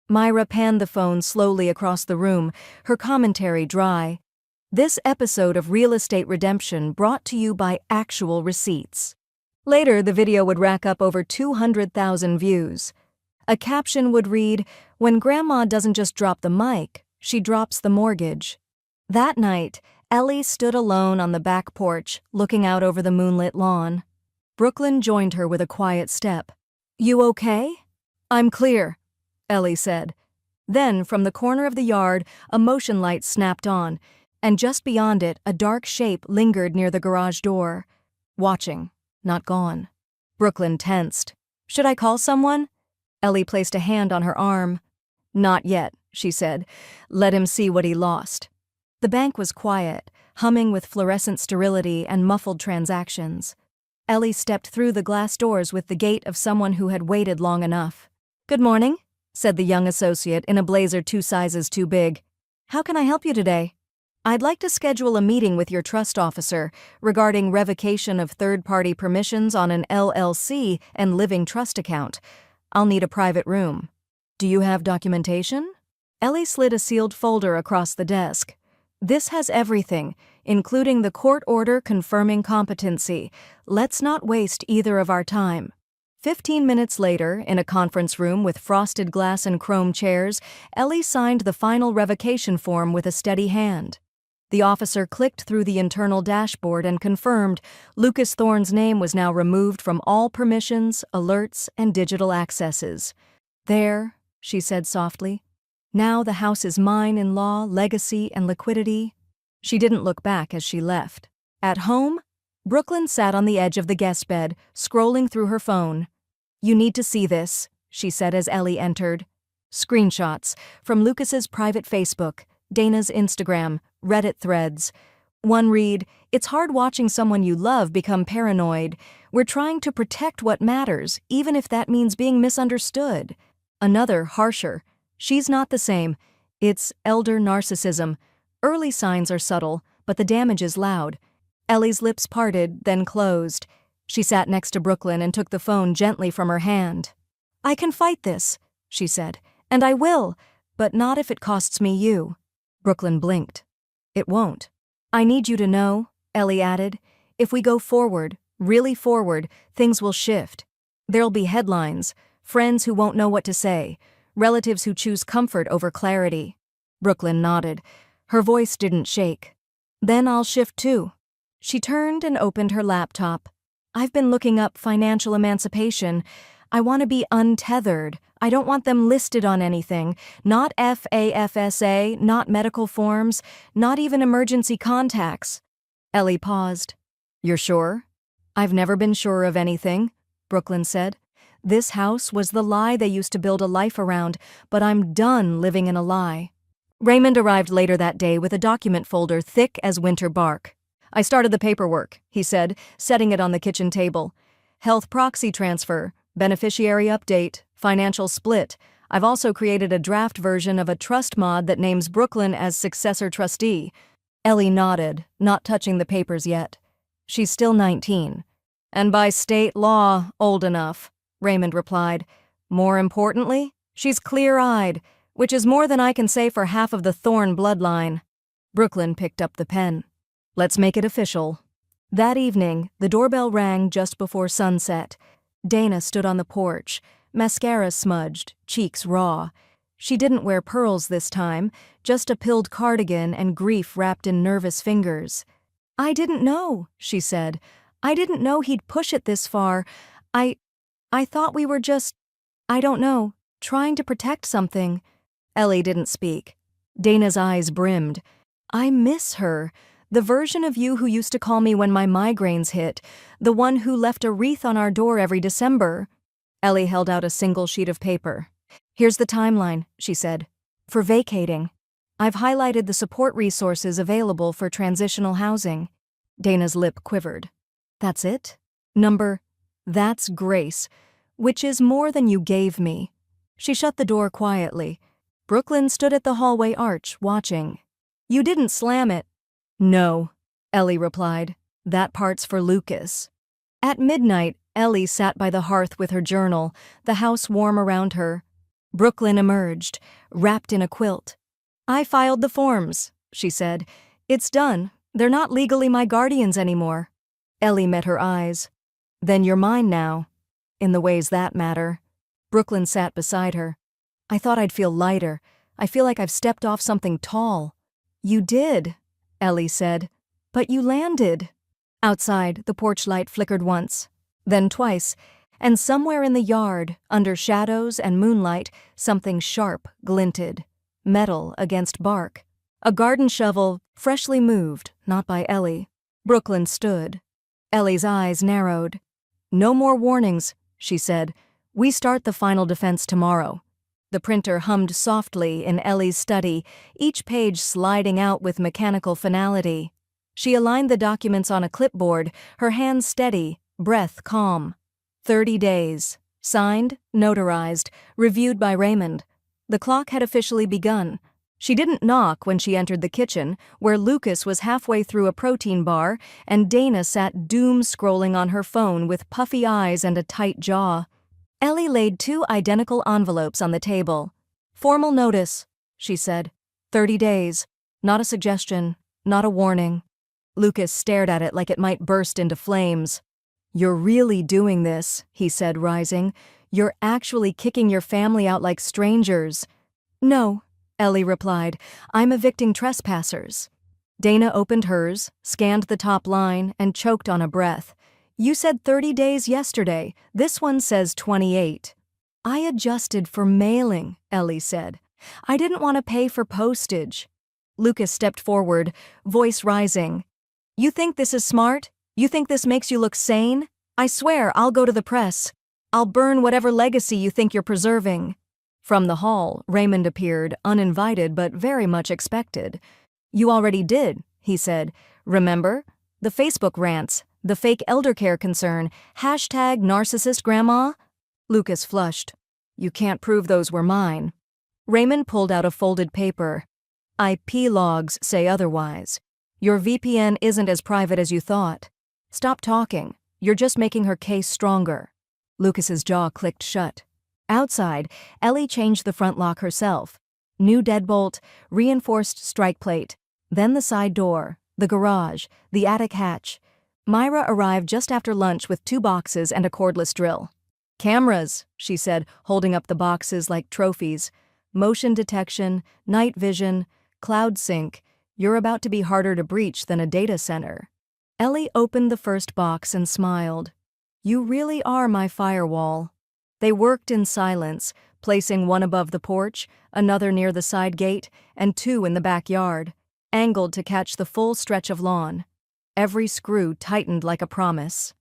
Myra panned the phone slowly across the room, her commentary dry. This episode of Real Estate Redemption brought to you by actual receipts. Later, the video would rack up over 200,000 views. A caption would read, When Grandma doesn't just drop the mic, she drops the mortgage. That night, Ellie stood alone on the back porch, looking out over the moonlit lawn. Brooklyn joined her with a quiet step. You okay? I'm clear, Ellie said. Then, from the corner of the yard, a motion light snapped on, and just beyond it, a dark shape lingered near the garage door. Watching, not gone. Brooklyn tensed. Should I call someone? Ellie placed a hand on her arm. Not yet, she said. Let him see what he lost. The bank was quiet, humming with fluorescent sterility and muffled transactions. Ellie stepped through the glass doors with the gait of someone who had waited long enough. Good morning, said the young associate in a blazer 2 sizes too big. How can I help you today? I'd like to schedule a meeting with your trust officer regarding revocation of third-party permissions on an LLC and living trust account. I'll need a private room. Do you have documentation? Ellie slid a sealed folder across the desk. This has everything, including the court order confirming competency. Let's not waste either of our time. 15 minutes later, in a conference room with frosted glass and chrome chairs, Ellie signed the final revocation form with a steady hand. The officer clicked through the internal dashboard and confirmed Lucas Thorne's name was now removed from all permissions, alerts, and digital accesses. There, she said softly. Now the house is mine in law, legacy, and liquidity. She didn't look back as she left. At home, Brooklyn sat on the edge of the guest bed, scrolling through her phone. You need to see this, she said as Ellie entered. Screenshots from Lucas's private Facebook, Dana's Instagram, Reddit threads. One read, "It's hard watching someone you love become paranoid. We're trying to protect what matters, even if that means being misunderstood." Another, harsher, "She's not the same. It's elder narcissism. Early signs are subtle, but the damage is loud." Ellie's lips parted, then closed. She sat next to Brooklyn and took the phone gently from her hand. "I can fight this," she said, "and I will, but not if it costs me you." Brooklyn blinked. "It won't." "I need you to know," Ellie added, "if we go forward, really forward, things will shift. There'll be headlines, friends who won't know what to say, relatives who choose comfort over clarity." Brooklyn nodded. Her voice didn't shake. "Then I'll shift too." She turned and opened her laptop. "I've been looking up financial emancipation. I want to be untethered. I don't want them listed on anything. Not FAFSA, not medical forms, not even emergency contacts." Ellie paused. "You're sure?" "I've never been sure of anything," Brooklyn said. "This house was the lie they used to build a life around, but I'm done living in a lie." Raymond arrived later that day with a document folder thick as winter bark. "I started the paperwork," he said, setting it on the kitchen table. "Health proxy transfer, beneficiary update, financial split. I've also created a draft version of a trust mod that names Brooklyn as successor trustee." Ellie nodded, not touching the papers yet. "She's still 19. And by state law, old enough," Raymond replied. "More importantly, she's clear-eyed, which is more than I can say for half of the Thorne bloodline." Brooklyn picked up the pen. "Let's make it official." That evening, the doorbell rang just before sunset. Dana stood on the porch, mascara smudged, cheeks raw. She didn't wear pearls this time, just a pilled cardigan and grief wrapped in nervous fingers. "I didn't know," she said. "I didn't know he'd push it this far. I thought we were just, I don't know, trying to protect something." Ellie didn't speak. Dana's eyes brimmed. "I miss her. The version of you who used to call me when my migraines hit. The one who left a wreath on our door every December." Ellie held out a single sheet of paper. "Here's the timeline," she said. "For vacating. I've highlighted the support resources available for transitional housing." Dana's lip quivered. "That's it? That's grace, which is more than you gave me." She shut the door quietly. Brooklyn stood at the hallway arch, watching. "You didn't slam it." "No," Ellie replied. "That part's for Lucas." At midnight, Ellie sat by the hearth with her journal, the house warm around her. Brooklyn emerged, wrapped in a quilt. "I filed the forms," she said. "It's done. They're not legally my guardians anymore." Ellie met her eyes. "Then you're mine now, in the ways that matter." Brooklyn sat beside her. "I thought I'd feel lighter. I feel like I've stepped off something tall." "You did," Ellie said. "But you landed." Outside, the porch light flickered once, then twice, and somewhere in the yard, under shadows and moonlight, something sharp glinted. Metal against bark. A garden shovel, freshly moved, not by Ellie. Brooklyn stood. Ellie's eyes narrowed. "No more warnings," she said. We start the final defense tomorrow. The printer hummed softly in Ellie's study, each page sliding out with mechanical finality. She aligned the documents on a clipboard, her hands steady, breath calm. 30 days. Signed, notarized, reviewed by Raymond. The clock had officially begun. She didn't knock when she entered the kitchen, where Lucas was halfway through a protein bar and Dana sat doom-scrolling on her phone with puffy eyes and a tight jaw. Ellie laid 2 identical envelopes on the table. "Formal notice," she said. 30 days. Not a suggestion, not a warning. Lucas stared at it like it might burst into flames. "You're really doing this," he said, rising. "You're actually kicking your family out like strangers." "No," Ellie replied. "I'm evicting trespassers." Dana opened hers, scanned the top line, and choked on a breath. "You said 30 days yesterday. This one says 28. "I adjusted for mailing," Ellie said. "I didn't want to pay for postage." Lucas stepped forward, voice rising. "You think this is smart? You think this makes you look sane? I swear I'll go to the press. I'll burn whatever legacy you think you're preserving." From the hall, Raymond appeared, uninvited but very much expected. "You already did," he said. "Remember? The Facebook rants, the fake eldercare concern, #narcissist grandma?" Lucas flushed. "You can't prove those were mine." Raymond pulled out a folded paper. "IP logs say otherwise. Your VPN isn't as private as you thought. Stop talking. You're just making her case stronger." Lucas's jaw clicked shut. Outside, Ellie changed the front lock herself. New deadbolt, reinforced strike plate, then the side door, the garage, the attic hatch. Myra arrived just after lunch with 2 boxes and a cordless drill. "Cameras," she said, holding up the boxes like trophies. "Motion detection, night vision, cloud sync. You're about to be harder to breach than a data center." Ellie opened the first box and smiled. "You really are my firewall." They worked in silence, placing one above the porch, another near the side gate, and 2 in the backyard, angled to catch the full stretch of lawn. Every screw tightened like a promise.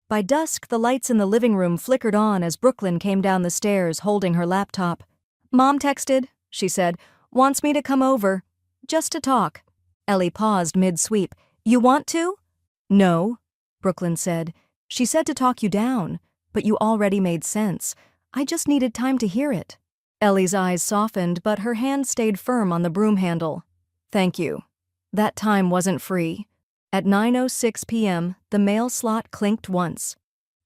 By dusk, the lights in the living room flickered on as Brooklyn came down the stairs holding her laptop. "Mom texted," she said. "Wants me to come over. Just to talk." Ellie paused mid-sweep. "You want to?" "No," Brooklyn said. "She said to talk you down, but you already made sense. I just needed time to hear it." Ellie's eyes softened, but her hand stayed firm on the broom handle. "Thank you." That time wasn't free. At 9:06 p.m., the mail slot clinked once.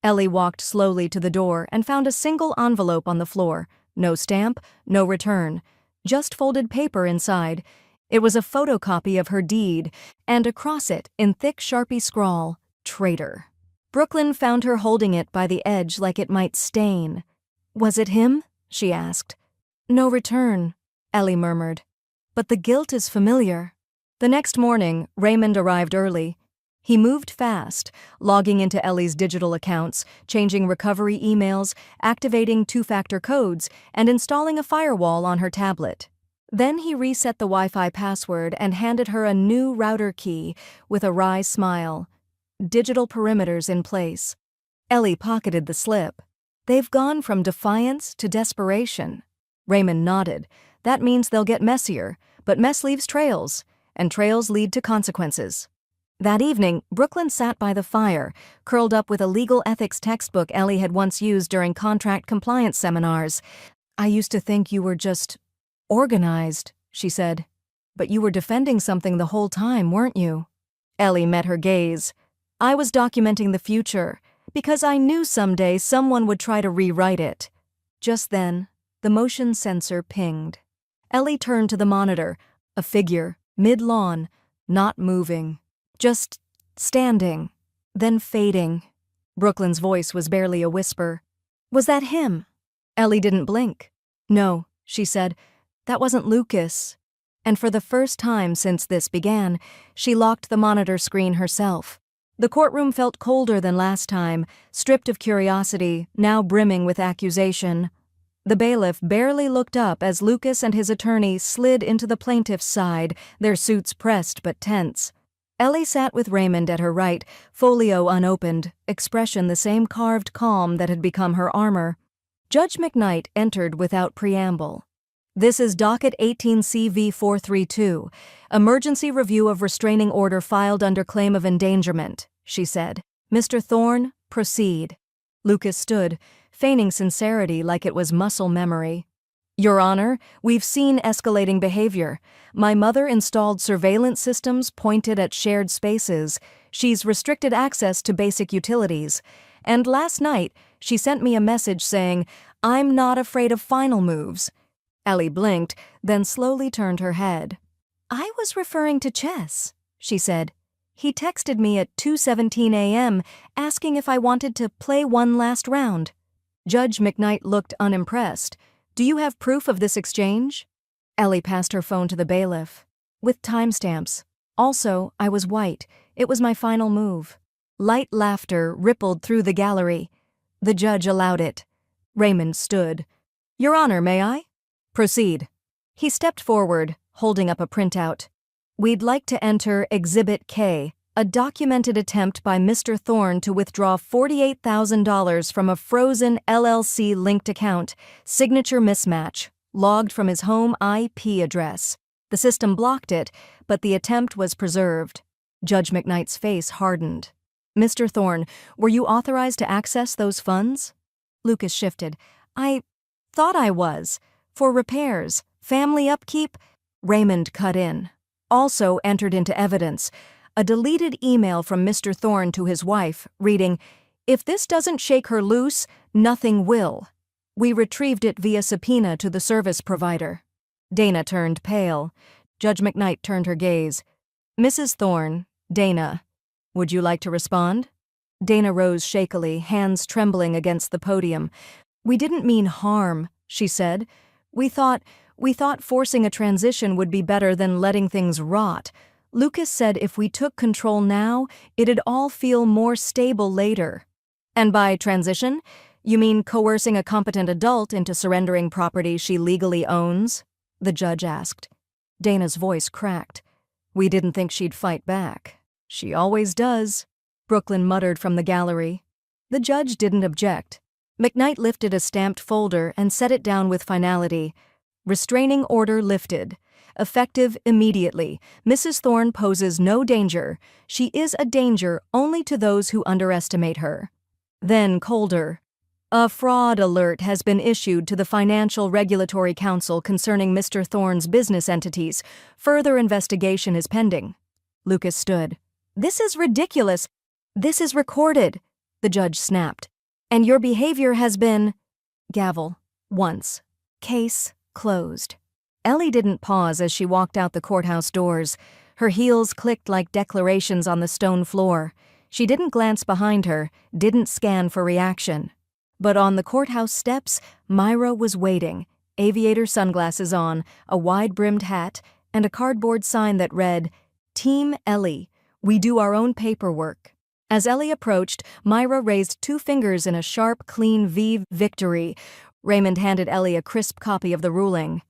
Ellie walked slowly to the door and found a single envelope on the floor. No stamp, no return. Just folded paper inside. It was a photocopy of her deed, and across it, in thick Sharpie scrawl, "Traitor." Brooklyn found her holding it by the edge like it might stain. "Was it him?" she asked. "No return," Ellie murmured. "But the guilt is familiar." The next morning, Raymond arrived early. He moved fast, logging into Ellie's digital accounts, changing recovery emails, activating 2-factor codes, and installing a firewall on her tablet. Then he reset the Wi-Fi password and handed her a new router key with a wry smile. Digital perimeters in place. Ellie pocketed the slip. "They've gone from defiance to desperation." Raymond nodded. "That means they'll get messier, but mess leaves trails, and trails lead to consequences." That evening, Brooklyn sat by the fire, curled up with a legal ethics textbook Ellie had once used during contract compliance seminars. "I used to think you were just organized," she said. "But you were defending something the whole time, weren't you?" Ellie met her gaze. "I was documenting the future, because I knew someday someone would try to rewrite it." Just then, the motion sensor pinged. Ellie turned to the monitor, a figure, mid-lawn, not moving. Just standing, then fading. Brooklyn's voice was barely a whisper. "Was that him?" Ellie didn't blink. "No," she said. "That wasn't Lucas." And for the first time since this began, she locked the monitor screen herself. The courtroom felt colder than last time, stripped of curiosity, now brimming with accusation. The bailiff barely looked up as Lucas and his attorney slid into the plaintiff's side, their suits pressed but tense. Ellie sat with Raymond at her right, folio unopened, expression the same carved calm that had become her armor. Judge McKnight entered without preamble. This is docket 18CV432, emergency review of restraining order filed under claim of endangerment, she said. Mr. Thorne, proceed. Lucas stood, feigning sincerity like it was muscle memory. Your Honor, we've seen escalating behavior. My mother installed surveillance systems pointed at shared spaces. She's restricted access to basic utilities. And last night, she sent me a message saying, "I'm not afraid of final moves." Ellie blinked, then slowly turned her head. I was referring to chess, she said. He texted me at 2:17 a.m. asking if I wanted to play one last round. Judge McKnight looked unimpressed. Do you have proof of this exchange? Ellie passed her phone to the bailiff. With timestamps. Also, I was white. It was my final move. Light laughter rippled through the gallery. The judge allowed it. Raymond stood. Your Honor, may I? Proceed. He stepped forward, holding up a printout. We'd like to enter Exhibit K, a documented attempt by Mr. Thorne to withdraw $48,000 from a frozen LLC-linked account, signature mismatch, logged from his home IP address. The system blocked it, but the attempt was preserved. Judge McKnight's face hardened. Mr. Thorne, were you authorized to access those funds? Lucas shifted. I thought I was. For repairs, family upkeep. Raymond cut in. Also entered into evidence. A deleted email from Mr. Thorne to his wife, reading, If this doesn't shake her loose, nothing will. We retrieved it via subpoena to the service provider. Dana turned pale. Judge McKnight turned her gaze. Mrs. Thorne, Dana, would you like to respond? Dana rose shakily, hands trembling against the podium. We didn't mean harm, she said. We thought forcing a transition would be better than letting things rot. Lucas said if we took control now, it'd all feel more stable later. And by transition, you mean coercing a competent adult into surrendering property she legally owns? The judge asked. Dana's voice cracked. We didn't think she'd fight back. She always does, Brooklyn muttered from the gallery. The judge didn't object. McKnight lifted a stamped folder and set it down with finality. Restraining order lifted. Effective immediately. Mrs. Thorne poses no danger. She is a danger only to those who underestimate her. Then colder. A fraud alert has been issued to the Financial Regulatory Council concerning Mr. Thorne's business entities. Further investigation is pending. Lucas stood. This is ridiculous. This is recorded, the judge snapped. And your behavior has been... Gavel. Once. Case closed. Ellie didn't pause as she walked out the courthouse doors. Her heels clicked like declarations on the stone floor. She didn't glance behind her, didn't scan for reaction. But on the courthouse steps, Myra was waiting, aviator sunglasses on, a wide-brimmed hat, and a cardboard sign that read, Team Ellie, we do our own paperwork. As Ellie approached, Myra raised 2 fingers in a sharp, clean V victory. Raymond handed Ellie a crisp copy of the ruling.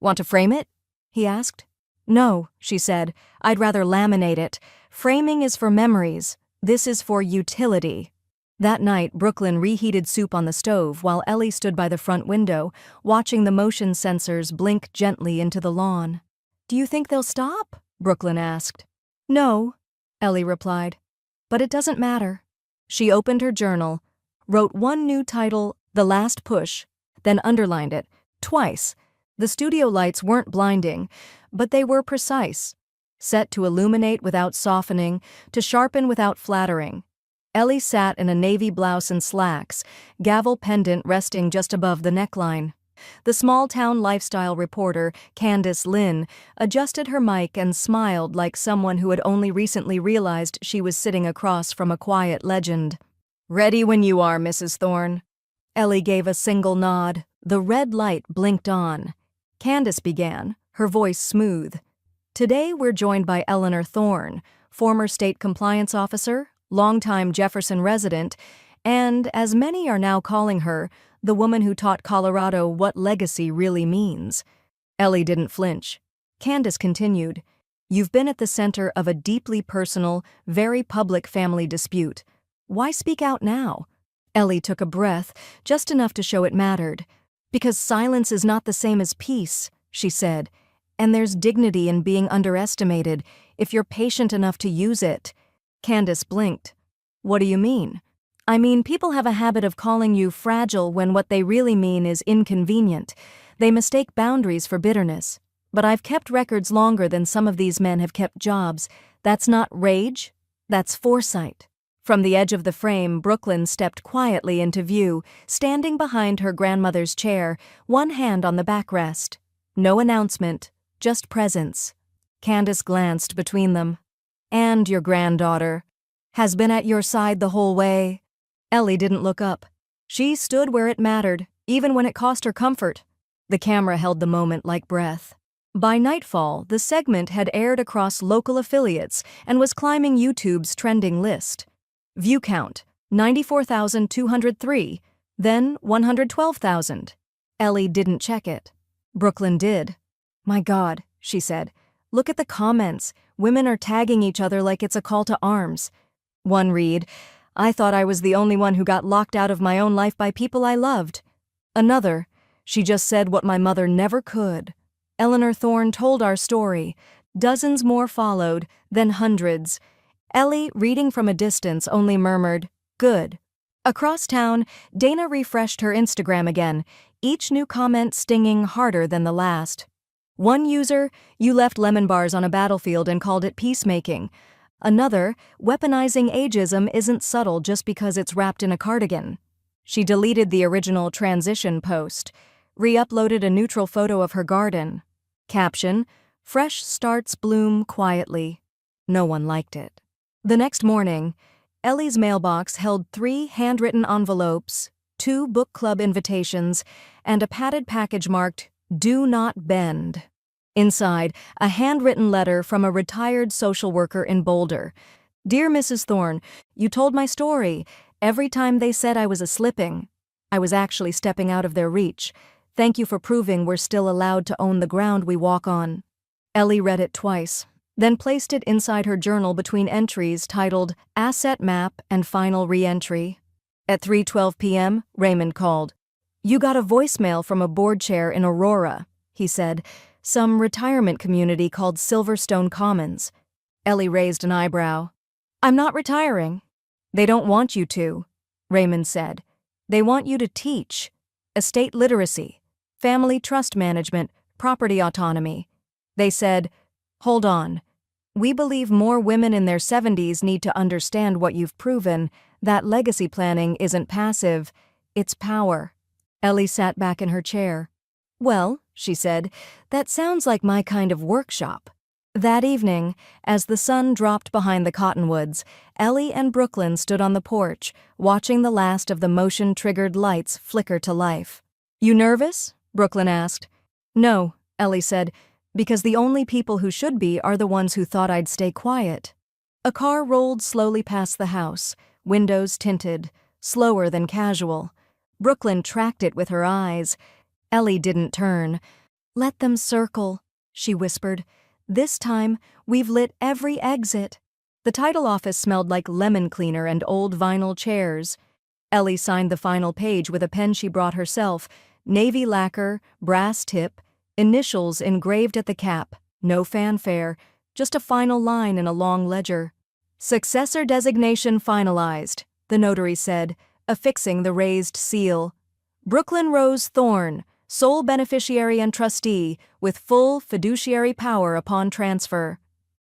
Want to frame it? He asked. No, she said. I'd rather laminate it. Framing is for memories. This is for utility. That night, Brooklyn reheated soup on the stove while Ellie stood by the front window, watching the motion sensors blink gently into the lawn. Do you think they'll stop? Brooklyn asked. No, Ellie replied. But it doesn't matter. She opened her journal, wrote one new title, The Last Push, then underlined it, twice. The studio lights weren't blinding, but they were precise. Set to illuminate without softening, to sharpen without flattering. Ellie sat in a navy blouse and slacks, gavel pendant resting just above the neckline. The small-town lifestyle reporter, Candace Lynn, adjusted her mic and smiled like someone who had only recently realized she was sitting across from a quiet legend. Ready when you are, Mrs. Thorne. Ellie gave a single nod. The red light blinked on. Candace began, her voice smooth. Today we're joined by Eleanor Thorne, former state compliance officer, longtime Jefferson resident, and, as many are now calling her, the woman who taught Colorado what legacy really means. Ellie didn't flinch. Candace continued, You've been at the center of a deeply personal, very public family dispute. Why speak out now? Ellie took a breath, just enough to show it mattered. Because silence is not the same as peace, she said. And there's dignity in being underestimated, if you're patient enough to use it. Candace blinked. What do you mean? I mean, people have a habit of calling you fragile when what they really mean is inconvenient. They mistake boundaries for bitterness. But I've kept records longer than some of these men have kept jobs. That's not rage, that's foresight. From the edge of the frame, Brooklyn stepped quietly into view, standing behind her grandmother's chair, one hand on the backrest. No announcement, just presence. Candace glanced between them. And your granddaughter has been at your side the whole way. Ellie didn't look up. She stood where it mattered, even when it cost her comfort. The camera held the moment like breath. By nightfall, the segment had aired across local affiliates and was climbing YouTube's trending list. View count, 94,203, then 112,000. Ellie didn't check it. Brooklyn did. My God, she said. Look at the comments. Women are tagging each other like it's a call to arms. One read, I thought I was the only one who got locked out of my own life by people I loved. Another, she just said what my mother never could. Eleanor Thorne told our story. Dozens more followed, then hundreds. Ellie, reading from a distance, only murmured, good. Across town, Dana refreshed her Instagram again, each new comment stinging harder than the last. One user, you left lemon bars on a battlefield and called it peacemaking. Another, weaponizing ageism isn't subtle just because it's wrapped in a cardigan. She deleted the original transition post, re-uploaded a neutral photo of her garden. Caption, fresh starts bloom quietly. No one liked it. The next morning, Ellie's mailbox held 3 handwritten envelopes, 2 book club invitations, and a padded package marked, Do Not Bend. Inside, a handwritten letter from a retired social worker in Boulder. Dear Mrs. Thorne, you told my story. Every time they said I was a slipping, I was actually stepping out of their reach. Thank you for proving we're still allowed to own the ground we walk on. Ellie read it twice, then placed it inside her journal between entries titled Asset Map and Final Re-Entry. At 3:12 p.m., Raymond called. You got a voicemail from a board chair in Aurora, he said, some retirement community called Silverstone Commons. Ellie raised an eyebrow. I'm not retiring. They don't want you to, Raymond said. They want you to teach. Estate literacy, family trust management, property autonomy. They said, hold on. We believe more women in their 70s need to understand what you've proven, that legacy planning isn't passive, it's power. Ellie sat back in her chair. Well, she said, that sounds like my kind of workshop. That evening, as the sun dropped behind the cottonwoods, Ellie and Brooklyn stood on the porch, watching the last of the motion-triggered lights flicker to life. You nervous? Brooklyn asked. No, Ellie said, because the only people who should be are the ones who thought I'd stay quiet. A car rolled slowly past the house, windows tinted, slower than casual. Brooklyn tracked it with her eyes. Ellie didn't turn. Let them circle, she whispered. This time, we've lit every exit. The title office smelled like lemon cleaner and old vinyl chairs. Ellie signed the final page with a pen she brought herself, navy lacquer, brass tip, initials engraved at the cap, no fanfare, just a final line in a long ledger. Successor designation finalized, the notary said, affixing the raised seal. Brooklyn Rose Thorne, sole beneficiary and trustee, with full fiduciary power upon transfer.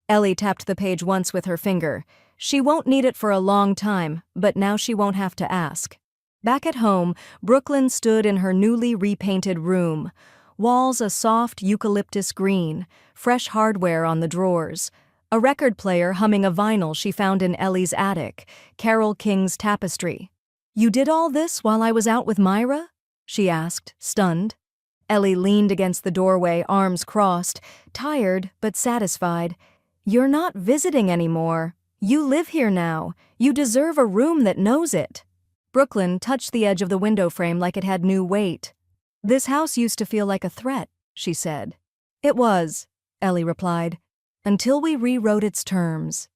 Ellie tapped the page once with her finger. She won't need it for a long time, but now she won't have to ask. Back at home, Brooklyn stood in her newly repainted room. Walls a soft eucalyptus green, fresh hardware on the drawers. A record player humming a vinyl she found in Ellie's attic, Carole King's Tapestry. You did all this while I was out with Myra? She asked, stunned. Ellie leaned against the doorway, arms crossed, tired but satisfied. You're not visiting anymore. You live here now. You deserve a room that knows it. Brooklyn touched the edge of the window frame like it had new weight. This house used to feel like a threat, she said. It was, Ellie replied, until we rewrote its terms.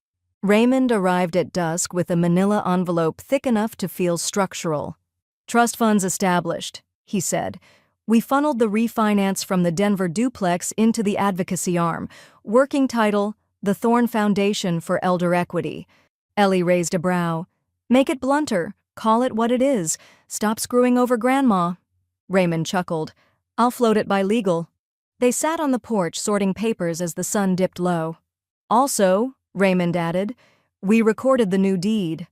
Raymond arrived at dusk with a manila envelope thick enough to feel structural. "Trust funds established," he said. "We funneled the refinance from the Denver duplex into the advocacy arm. Working title, The Thorn Foundation for Elder Equity." Ellie raised a brow. "Make it blunter. Call it what it is. Stop screwing over Grandma." Raymond chuckled. "I'll float it by legal." They sat on the porch sorting papers as the sun dipped low. "Also," Raymond added, "we recorded the new deed.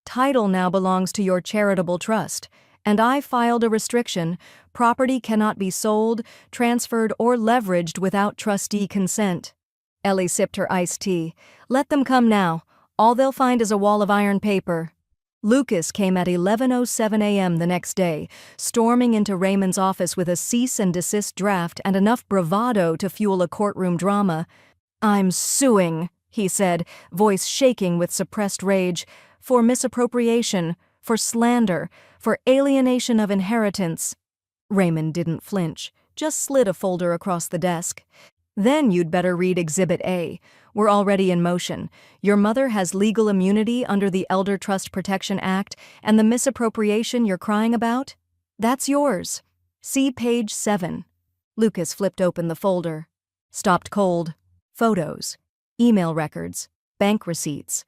Title now belongs to your charitable trust, and I filed a restriction. Property cannot be sold, transferred, or leveraged without trustee consent." Ellie sipped her iced tea. "Let them come now. All they'll find is a wall of iron paper." Lucas came at 11:07 a.m. the next day, storming into Raymond's office with a cease and desist draft and enough bravado to fuel a courtroom drama. "I'm suing," he said, voice shaking with suppressed rage, "for misappropriation, for slander, for alienation of inheritance." Raymond didn't flinch, just slid a folder across the desk. "Then you'd better read Exhibit A. We're already in motion. Your mother has legal immunity under the Elder Trust Protection Act, and the misappropriation you're crying about? That's yours. See page 7. Lucas flipped open the folder. Stopped cold. Photos. Email records. Bank receipts.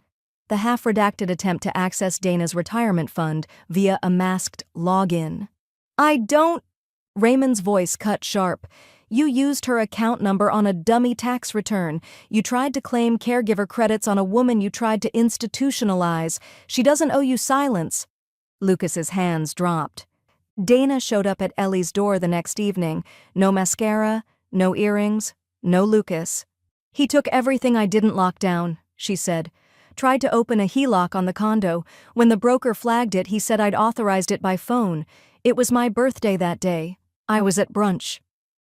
The half-redacted attempt to access Dana's retirement fund via a masked login. "I don't—" Raymond's voice cut sharp. "You used her account number on a dummy tax return. You tried to claim caregiver credits on a woman you tried to institutionalize. She doesn't owe you silence." Lucas's hands dropped. Dana showed up at Ellie's door the next evening. No mascara, no earrings, no Lucas. "He took everything I didn't lock down," she said. "Tried to open a HELOC on the condo. When the broker flagged it, he said I'd authorized it by phone. It was my birthday that day. I was at brunch."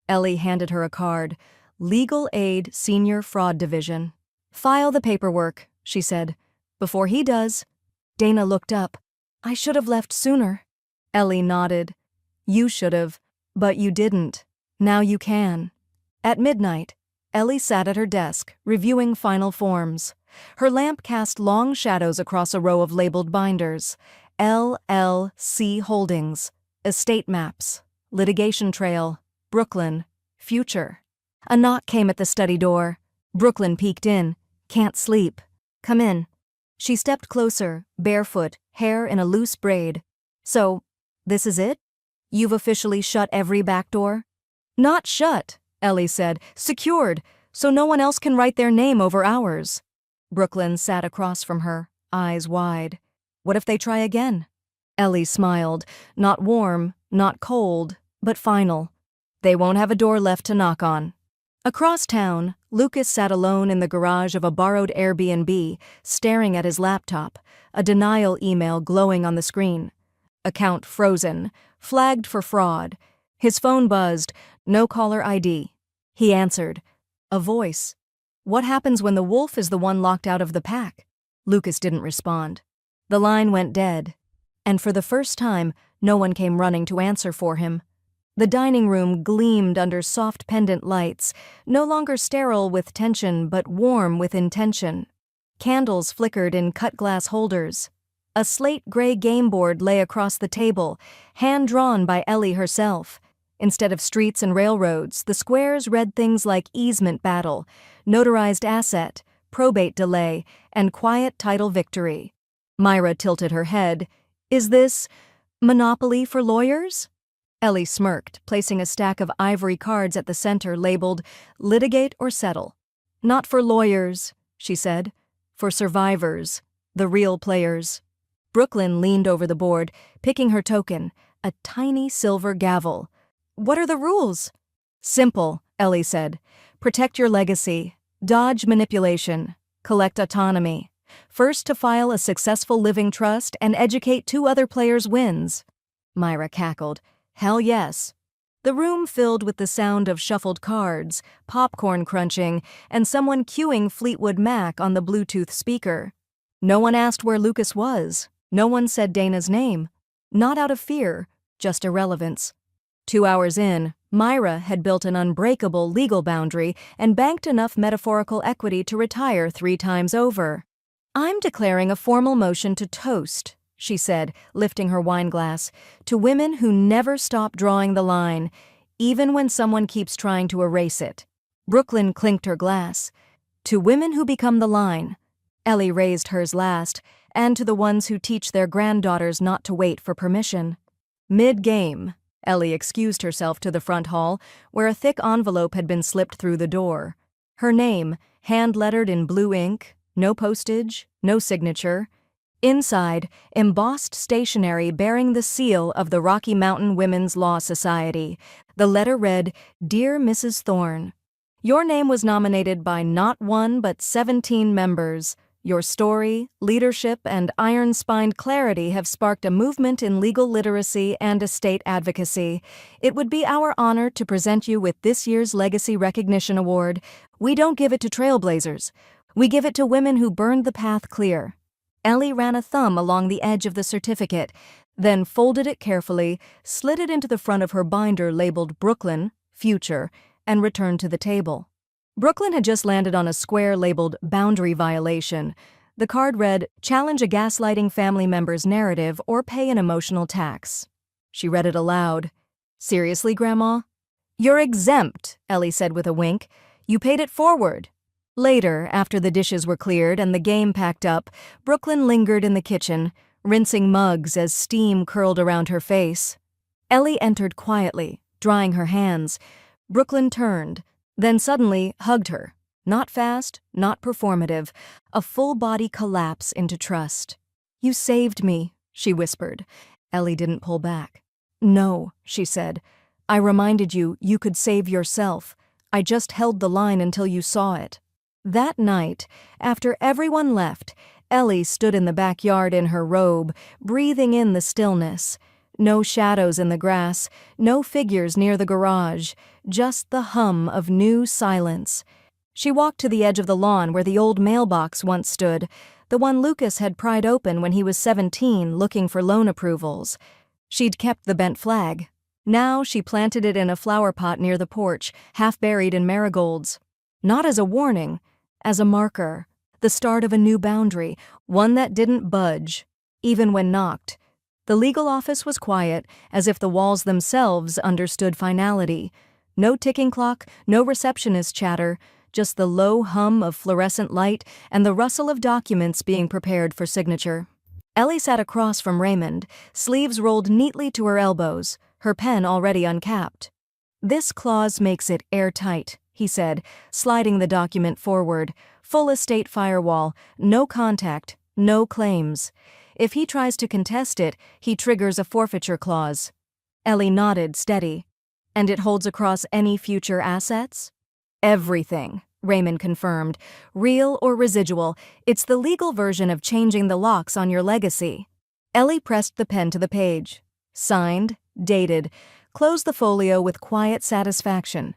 Ellie handed her a card. "Legal Aid Senior Fraud Division." "File the paperwork," she said. "Before he does." Dana looked up. "I should have left sooner." Ellie nodded. "You should have, but you didn't. Now you can." At midnight, Ellie sat at her desk, reviewing final forms. Her lamp cast long shadows across a row of labeled binders. LLC Holdings, Estate Maps, Litigation Trail, Brooklyn, Future. A knock came at the study door. Brooklyn peeked in. "Can't sleep. Come in." She stepped closer, barefoot, hair in a loose braid. "So, this is it? You've officially shut every back door?" "Not shut," Ellie said. "Secured, so no one else can write their name over ours." Brooklyn sat across from her, eyes wide. "What if they try again?" Ellie smiled. Not warm, not cold, but final. "They won't have a door left to knock on." Across town, Lucas sat alone in the garage of a borrowed Airbnb, staring at his laptop, a denial email glowing on the screen. Account frozen, flagged for fraud. His phone buzzed, no caller ID. He answered. A voice. "What happens when the wolf is the one locked out of the pack?" Lucas didn't respond. The line went dead, and for the first time, no one came running to answer for him. The dining room gleamed under soft pendant lights, no longer sterile with tension but warm with intention. Candles flickered in cut-glass holders. A slate-gray game board lay across the table, hand-drawn by Ellie herself. Instead of streets and railroads, the squares read things like easement battle, notarized asset, probate delay, and quiet title victory. Myra tilted her head. "Is this Monopoly for lawyers?" Ellie smirked, placing a stack of ivory cards at the center labeled Litigate or Settle. "Not for lawyers," she said. "For survivors, the real players." Brooklyn leaned over the board, picking her token, a tiny silver gavel. "What are the rules?" "Simple," Ellie said. "Protect your legacy, dodge manipulation, collect autonomy. First to file a successful living trust and educate 2 other players wins." Myra cackled. "Hell yes." The room filled with the sound of shuffled cards, popcorn crunching, and someone cueing Fleetwood Mac on the Bluetooth speaker. No one asked where Lucas was. No one said Dana's name. Not out of fear, just irrelevance. 2 hours in, Myra had built an unbreakable legal boundary and banked enough metaphorical equity to retire 3 times over. I'm declaring a formal motion to toast, she said, lifting her wine glass, to women who never stop drawing the line, even when someone keeps trying to erase it. Brooklyn clinked her glass. To women who become the line. Ellie raised hers last, and to the ones who teach their granddaughters not to wait for permission. Mid-game, Ellie excused herself to the front hall, where a thick envelope had been slipped through the door. Her name, hand-lettered in blue ink, no postage, no signature. Inside, embossed stationery bearing the seal of the Rocky Mountain Women's Law Society. The letter read, "Dear Mrs. Thorne, your name was nominated by not 1 but 17 members. Your story, leadership, and iron-spined clarity have sparked a movement in legal literacy and estate advocacy. It would be our honor to present you with this year's Legacy Recognition Award. We don't give it to trailblazers. We give it to women who burned the path clear." Ellie ran a thumb along the edge of the certificate, then folded it carefully, slid it into the front of her binder labeled Brooklyn, Future, and returned to the table. Brooklyn had just landed on a square labeled Boundary Violation. The card read, "Challenge a gaslighting family member's narrative or pay an emotional tax." She read it aloud. "Seriously, Grandma?" "You're exempt," Ellie said with a wink. "You paid it forward." Later, after the dishes were cleared and the game packed up, Brooklyn lingered in the kitchen, rinsing mugs as steam curled around her face. Ellie entered quietly, drying her hands. Brooklyn turned, then suddenly hugged her. Not fast, not performative, a full-body collapse into trust. "You saved me," she whispered. Ellie didn't pull back. "No," she said. "I reminded you you could save yourself. I just held the line until you saw it." That night, after everyone left, Ellie stood in the backyard in her robe, breathing in the stillness. No shadows in the grass, no figures near the garage, just the hum of new silence. She walked to the edge of the lawn where the old mailbox once stood, the one Lucas had pried open when he was 17 looking for loan approvals. She'd kept the bent flag. Now she planted it in a flower pot near the porch, half buried in marigolds. Not as a warning, as a marker, the start of a new boundary, one that didn't budge, even when knocked. The legal office was quiet, as if the walls themselves understood finality. No ticking clock, no receptionist chatter, just the low hum of fluorescent light and the rustle of documents being prepared for signature. Ellie sat across from Raymond, sleeves rolled neatly to her elbows, her pen already uncapped. "This clause makes it airtight," he said, sliding the document forward. "Full estate firewall, no contact, no claims. If he tries to contest it, he triggers a forfeiture clause." Ellie nodded, steady. "And it holds across any future assets?" "Everything," Raymond confirmed. "Real or residual, it's the legal version of changing the locks on your legacy." Ellie pressed the pen to the page. Signed, dated, closed the folio with quiet satisfaction.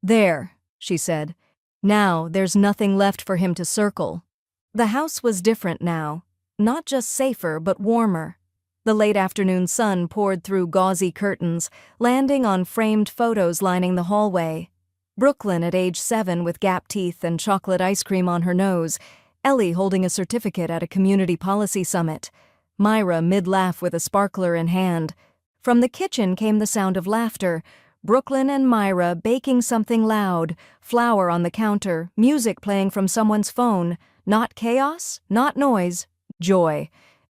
"There," she said. "Now there's nothing left for him to circle." The house was different now. Not just safer, but warmer. The late afternoon sun poured through gauzy curtains, landing on framed photos lining the hallway. Brooklyn at age 7 with gap teeth and chocolate ice cream on her nose, Ellie holding a certificate at a community policy summit, Myra mid-laugh with a sparkler in hand. From the kitchen came the sound of laughter, Brooklyn and Myra baking something loud, flour on the counter, music playing from someone's phone. Not chaos, not noise, joy.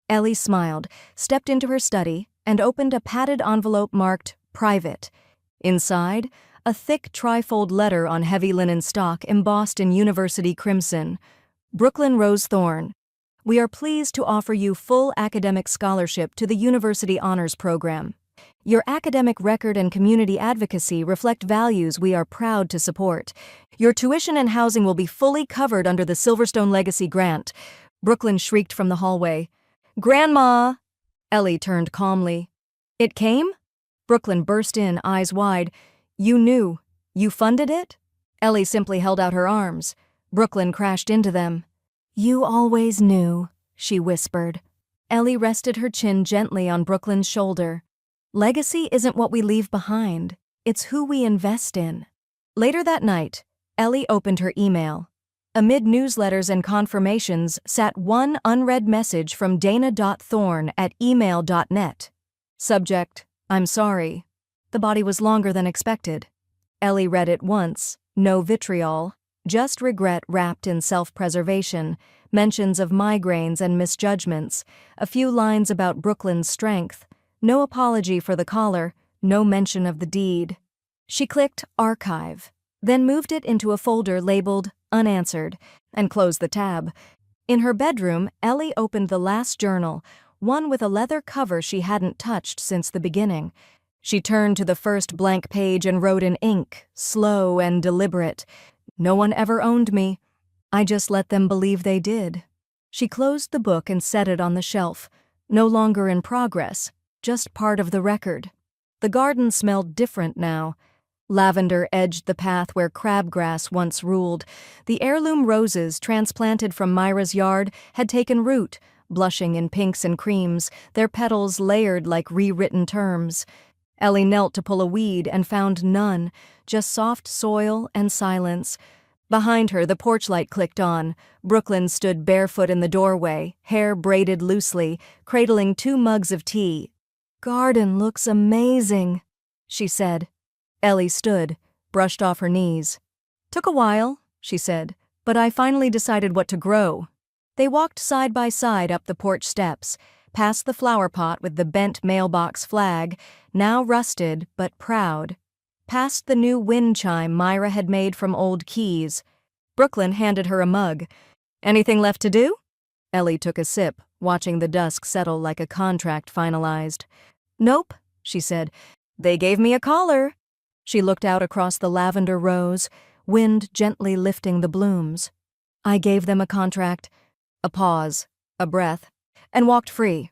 Ellie smiled, stepped into her study, and opened a padded envelope marked Private. Inside, a thick trifold letter on heavy linen stock embossed in university crimson. "Brooklyn Rose Thorne, we are pleased to offer you full academic scholarship to the University Honors Program. Your academic record and community advocacy reflect values we are proud to support. Your tuition and housing will be fully covered under the Silverstone Legacy Grant." Brooklyn shrieked from the hallway. "Grandma!" Ellie turned calmly. "It came?" Brooklyn burst in, eyes wide. "You knew. You funded it?" Ellie simply held out her arms. Brooklyn crashed into them. "You always knew," she whispered. Ellie rested her chin gently on Brooklyn's shoulder. "Legacy isn't what we leave behind. It's who we invest in." Later that night, Ellie opened her email. Amid newsletters and confirmations sat one unread message from dana.thorne@email.net. Subject, "I'm sorry." The body was longer than expected. Ellie read it once, no vitriol, just regret wrapped in self-preservation, mentions of migraines and misjudgments, a few lines about Brooklyn's strength, no apology for the collar, no mention of the deed. She clicked Archive, then moved it into a folder labeled Unanswered, and closed the tab. In her bedroom, Ellie opened the last journal, one with a leather cover she hadn't touched since the beginning. She turned to the first blank page and wrote in ink, slow and deliberate, "No one ever owned me. I just let them believe they did." She closed the book and set it on the shelf, no longer in progress, just part of the record. The garden smelled different now. Lavender edged the path where crabgrass once ruled. The heirloom roses transplanted from Myra's yard had taken root, blushing in pinks and creams, their petals layered like rewritten terms. Ellie knelt to pull a weed and found none, just soft soil and silence. Behind her, the porch light clicked on. Brooklyn stood barefoot in the doorway, hair braided loosely, cradling 2 mugs of tea. "Garden looks amazing," she said. Ellie stood, brushed off her knees. "Took a while," she said, "but I finally decided what to grow." They walked side by side up the porch steps, past the flower pot with the bent mailbox flag, now rusted but proud, past the new wind chime Myra had made from old keys. Brooklyn handed her a mug. "Anything left to do?" Ellie took a sip, watching the dusk settle like a contract finalized. "Nope," she said. "They gave me a collar." She looked out across the lavender rows, wind gently lifting the blooms. "I gave them a contract." A pause, a breath, and walked free.